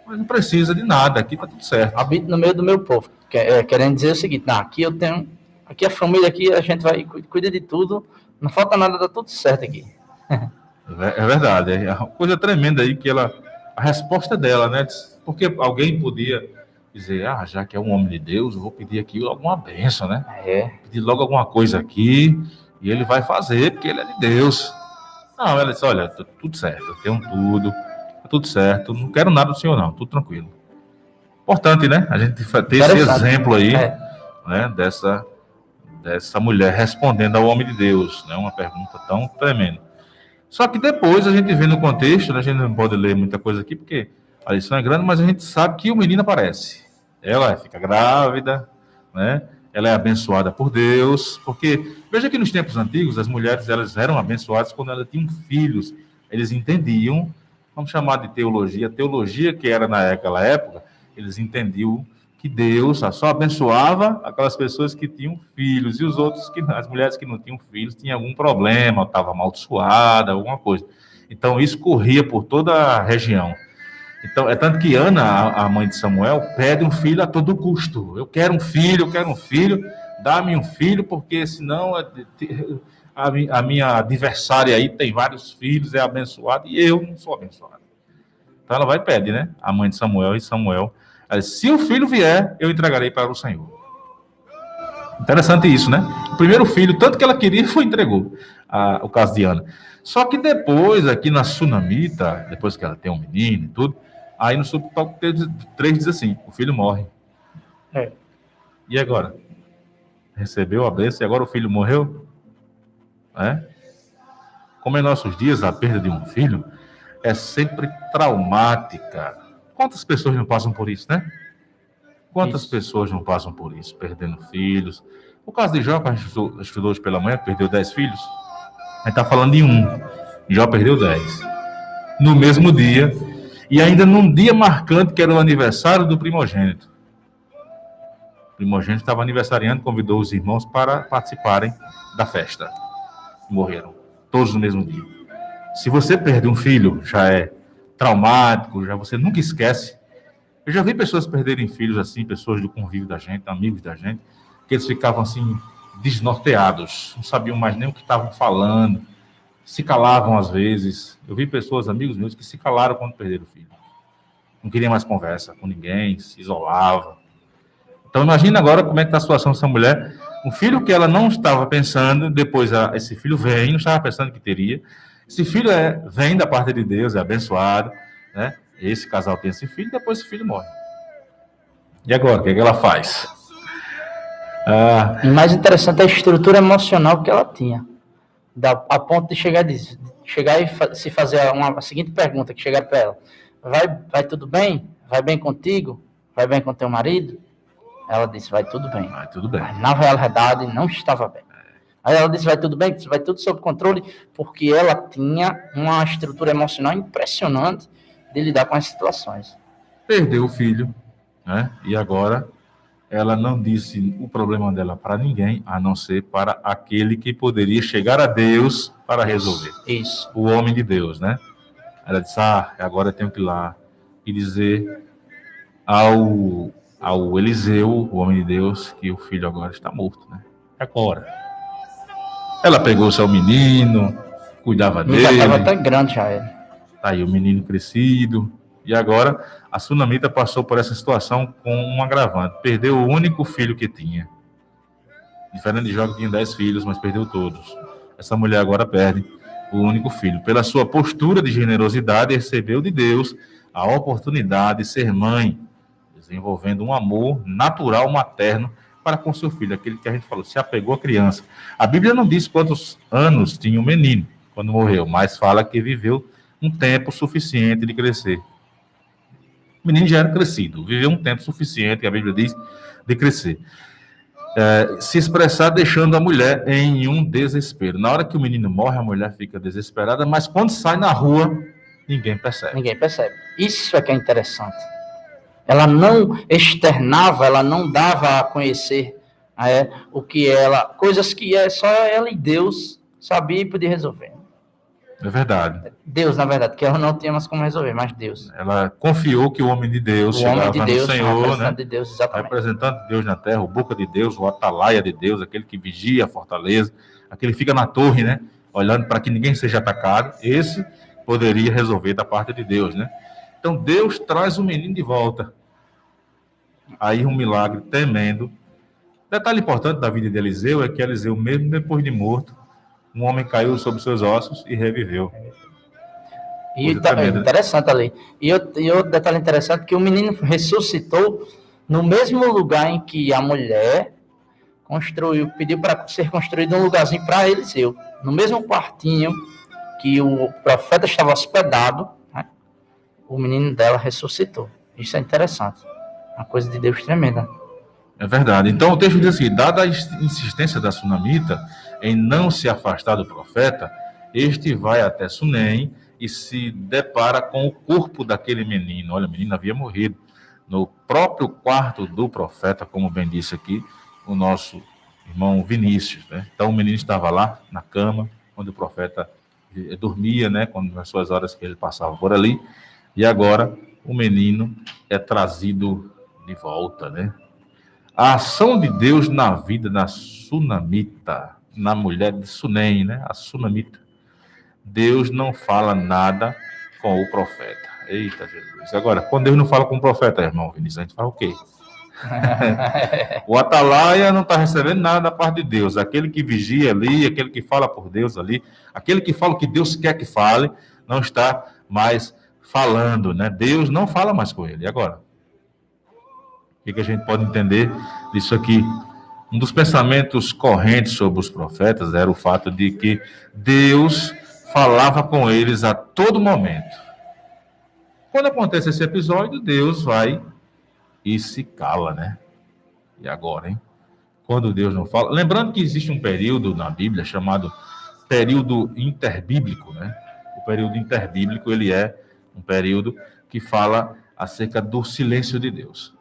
S2: mas não precisa de nada, aqui está tudo certo.
S3: Habito no meio do meu povo. Querendo dizer o seguinte, aqui a família aqui, a gente vai, cuida de tudo, não falta nada, dá tudo certo aqui.
S2: É verdade, é uma coisa tremenda aí que a resposta dela, né? Porque alguém podia dizer, já que é um homem de Deus, eu vou pedir aqui logo uma bênção, né? Pedir logo alguma coisa aqui, e ele vai fazer, porque ele é de Deus. Não, ela disse, olha, tudo certo, eu tenho tudo, tá tudo certo, não quero nada do senhor não, tudo tranquilo. Importante, né? A gente ter esse exemplo aí, né? Dessa mulher respondendo ao homem de Deus, né? Uma pergunta tão tremenda. Só que depois a gente vê no contexto, né? A gente não pode ler muita coisa aqui, porque a lição é grande, mas a gente sabe que o menino aparece. Ela fica grávida, né? Ela é abençoada por Deus, porque veja que nos tempos antigos as mulheres elas eram abençoadas quando elas tinham filhos. Eles entendiam, vamos chamar de teologia, a teologia que era naquela época, eles entendiam que Deus só abençoava aquelas pessoas que tinham filhos, e os outros, as mulheres que não tinham filhos, tinham algum problema, estava amaldiçoada, alguma coisa. Então isso corria por toda a região. Então, é tanto que Ana, a mãe de Samuel, pede um filho a todo custo. Eu quero um filho, dá-me um filho, porque senão a minha adversária aí tem vários filhos, é abençoada, e eu não sou abençoado. Então ela vai e pede, né? A mãe de Samuel, e Samuel, ela diz, se o filho vier, eu entregarei para o Senhor. Interessante isso, né? O primeiro filho, tanto que ela queria, foi entregou. O caso de Ana. Só que depois, aqui na sunamita, depois que ela tem um menino e tudo, aí no subtópico 3 diz assim, o filho morre. E agora? Recebeu a bênção e agora o filho morreu? como em nossos dias a perda de um filho é sempre traumática. Quantas pessoas não passam por isso, né? Quantas
S3: Isso.
S2: pessoas não passam por isso, perdendo filhos? O caso de Jó, que a gente estudou hoje pela manhã, perdeu 10 filhos. A gente está falando de um. Jó perdeu 10. No mesmo dia, e ainda num dia marcante, que era o aniversário do primogênito. O primogênito estava aniversariando, convidou os irmãos para participarem da festa. Morreram, todos no mesmo dia. Se você perde um filho, já é traumático, já você nunca esquece. Eu já vi pessoas perderem filhos assim, pessoas do convívio da gente, amigos da gente, que eles ficavam assim, desnorteados, não sabiam mais nem o que estavam falando, se calavam às vezes. Eu vi pessoas, amigos meus, que se calaram quando perderam o filho. Não queriam mais conversa com ninguém, se isolavam. Então imagina agora como é que está a situação dessa mulher. Um filho que ela não estava pensando, depois esse filho vem, não estava pensando que teria. Esse filho vem da parte de Deus, é abençoado, né? Esse casal tem esse filho, depois esse filho morre. E agora, o que é que ela faz?
S3: E mais interessante é a estrutura emocional que ela tinha. A ponto de chegar e se fazer a seguinte pergunta, que chegaram para ela. Vai tudo bem? Vai bem contigo? Vai bem com teu marido? Ela disse, vai tudo bem.
S2: Vai tudo bem.
S3: Mas na realidade não estava bem. Aí ela disse, vai tudo bem? Vai tudo sob controle, porque ela tinha uma estrutura emocional impressionante de lidar com as situações.
S2: Perdeu o filho, né? E agora ela não disse o problema dela para ninguém, a não ser para aquele que poderia chegar a Deus para resolver.
S3: Isso.
S2: O homem de Deus, né? Ela disse, agora eu tenho que ir lá e dizer ao Eliseu, o homem de Deus, que o filho agora está morto, né? Agora. Ela pegou o seu menino, cuidava dele.
S3: Já estava até grande já ele.
S2: Tá aí o menino crescido. E agora a sunamita passou por essa situação com um agravante. Perdeu o único filho que tinha. Diferente de Jó, que tinha 10 filhos, mas perdeu todos. Essa mulher agora perde o único filho. Pela sua postura de generosidade, recebeu de Deus a oportunidade de ser mãe, desenvolvendo um amor natural, materno, para com seu filho, aquele que a gente falou, se apegou à criança. A Bíblia não diz quantos anos tinha o menino quando morreu, mas fala que viveu um tempo suficiente de crescer. O menino já era crescido, viveu um tempo suficiente, a Bíblia diz, de crescer. Se expressar deixando a mulher em um desespero. Na hora que o menino morre, a mulher fica desesperada, mas quando sai na rua, ninguém percebe.
S3: Ninguém percebe. Isso é que é interessante. Ela não externava, ela não dava a conhecer o que coisas que só ela e Deus sabia e podia resolver.
S2: É verdade.
S3: Deus, na verdade, que ela não tinha mais como resolver, mas Deus.
S2: Ela confiou que o homem de Deus chegava no Senhor, né?
S3: De Deus, exatamente.
S2: Representante de Deus na terra, o boca de Deus, o atalaia de Deus, aquele que vigia a fortaleza, aquele que fica na torre, né? Olhando para que ninguém seja atacado. Esse poderia resolver da parte de Deus, né? Então Deus traz o menino de volta. Aí um milagre tremendo. Detalhe importante da vida de Eliseu é que Eliseu, mesmo depois de morto, um homem caiu sobre seus ossos e reviveu.
S3: E interessante ali. E outro detalhe interessante é que o menino ressuscitou no mesmo lugar em que a mulher pediu para ser construído um lugarzinho para Eliseu. No mesmo quartinho que o profeta estava hospedado, né? O menino dela ressuscitou. Isso é interessante. Uma coisa de Deus tremenda.
S2: É verdade. Então o texto diz assim, dada a insistência da sunamita em não se afastar do profeta, este vai até Sunem e se depara com o corpo daquele menino. Olha, o menino havia morrido no próprio quarto do profeta, como bem disse aqui o nosso irmão Vinícius, né? Então o menino estava lá na cama, onde o profeta dormia, né? Quando nas suas horas que ele passava por ali, e agora o menino é trazido de volta, né? A ação de Deus na vida da sunamita, na mulher de Sunem, né? A sunamita. Deus não fala nada com o profeta. Eita, Jesus. Agora, quando Deus não fala com o profeta, irmão Vinícius, a gente fala o quê? O atalaia não está recebendo nada da parte de Deus. Aquele que vigia ali, aquele que fala por Deus ali, aquele que fala o que Deus quer que fale, não está mais falando, né? Deus não fala mais com ele. E agora? O que a gente pode entender disso aqui? Um dos pensamentos correntes sobre os profetas era o fato de que Deus falava com eles a todo momento. Quando acontece esse episódio, Deus vai e se cala, né? E agora, hein? Quando Deus não fala... Lembrando que existe um período na Bíblia chamado período interbíblico, né? O período interbíblico, ele é um período que fala acerca do silêncio de Deus.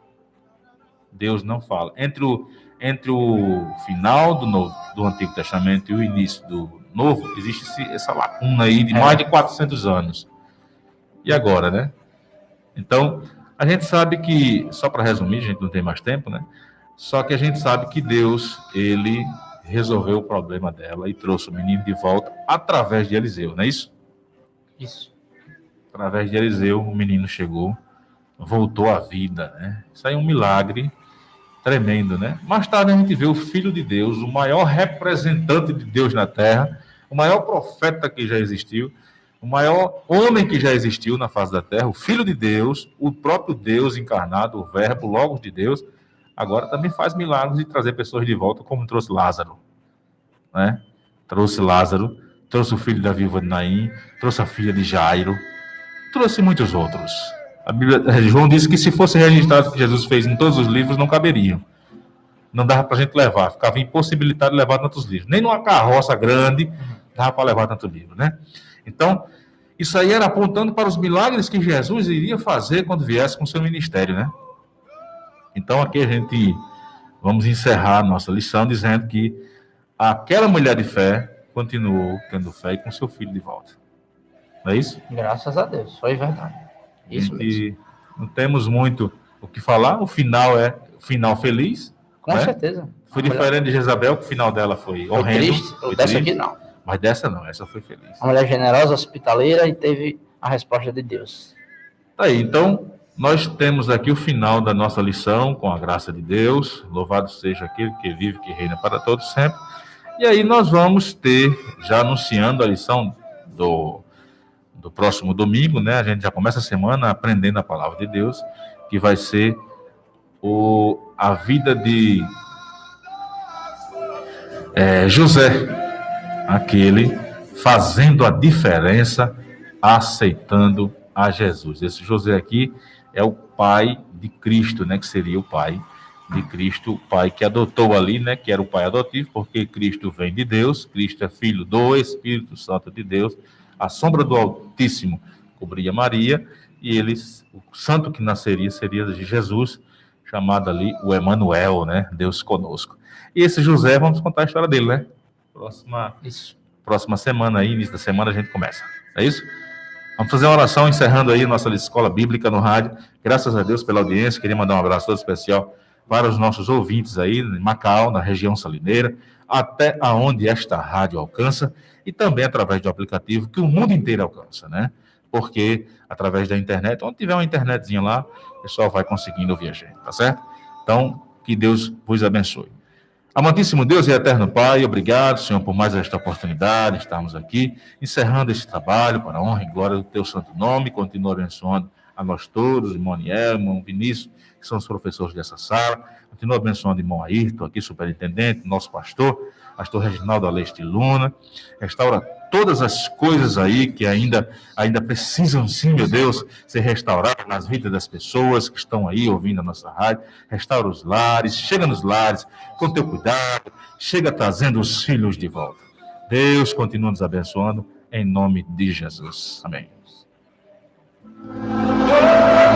S2: Deus não fala. Entre o final do Antigo Testamento e o início do Novo, existe essa lacuna aí de mais de 400 anos. E agora, né? Então, a gente sabe que, só para resumir, a gente não tem mais tempo, né? Só que a gente sabe que Deus, ele resolveu o problema dela e trouxe o menino de volta através de Eliseu, não é isso?
S3: Isso.
S2: Através de Eliseu, o menino chegou, voltou à vida, né? Isso aí é um milagre tremendo, né? Mais tarde a gente vê o Filho de Deus, o maior representante de Deus na Terra, o maior profeta que já existiu, o maior homem que já existiu na face da Terra, o Filho de Deus, o próprio Deus encarnado, o Verbo, o Logos de Deus, agora também faz milagres de trazer pessoas de volta, como trouxe Lázaro, né? Trouxe Lázaro, trouxe o filho da viúva de Naim, trouxe a filha de Jairo, trouxe muitos outros. A Bíblia, João disse que se fosse registrado o que Jesus fez em todos os livros, não caberiam. Não dava para a gente levar, ficava impossibilitado de levar tantos livros. Nem numa carroça grande dava para levar tanto livro, né? Então, isso aí era apontando para os milagres que Jesus iria fazer quando viesse com o seu ministério, né? Então, aqui a gente vamos encerrar a nossa lição dizendo que aquela mulher de fé continuou tendo fé e com seu filho de volta. Não é isso?
S3: Graças a Deus, foi verdade. Isso mesmo.
S2: Não temos muito o que falar, o final é final feliz.
S3: Com
S2: né?
S3: certeza.
S2: Foi diferente de Jezabel, que o final dela foi horrendo.
S3: Triste.
S2: Foi
S3: Dessa
S2: triste,
S3: aqui não.
S2: mas dessa não, essa foi feliz.
S3: Uma mulher generosa, hospitaleira e teve a resposta de Deus.
S2: Tá aí, então, nós temos aqui o final da nossa lição, com a graça de Deus. Louvado seja aquele que vive, que reina para todos sempre. E aí nós vamos ter, já anunciando a lição do próximo domingo, né? A gente já começa a semana aprendendo a palavra de Deus, que vai ser a vida de José, aquele fazendo a diferença, aceitando a Jesus. Esse José aqui é o pai de Cristo, né? Que seria o pai de Cristo, o pai que adotou ali, né? Que era o pai adotivo, porque Cristo vem de Deus, Cristo é filho do Espírito Santo de Deus, a sombra do Altíssimo cobria Maria, e o santo que nasceria seria de Jesus, chamado ali o Emanuel, né? Deus conosco. E esse José, vamos contar a história dele, né? Próxima semana aí, início da semana, a gente começa. É isso? Vamos fazer uma oração encerrando aí nossa escola bíblica no rádio. Graças a Deus pela audiência. Queria mandar um abraço todo especial para os nossos ouvintes aí em Macau, na região salineira, até aonde esta rádio alcança, e também através do aplicativo que o mundo inteiro alcança, né? Porque através da internet, onde tiver uma internetzinha lá, o pessoal vai conseguindo ouvir a gente, tá certo? Então, que Deus vos abençoe. Amantíssimo Deus e eterno Pai, obrigado, Senhor, por mais esta oportunidade de estarmos aqui, encerrando esse trabalho para a honra e glória do Teu santo nome. Continua abençoando a nós todos, irmão Aniel, irmão Vinícius, que são os professores dessa sala. Continua abençoando o irmão Ayrton, aqui superintendente, nosso pastor Reginaldo Aleste Luna. Restaura todas as coisas aí que ainda precisam, sim, meu Deus, ser restauradas nas vidas das pessoas que estão aí ouvindo a nossa rádio. Restaura os lares, chega nos lares com teu cuidado, chega trazendo os filhos de volta. Deus continua nos abençoando, em nome de Jesus. Amém.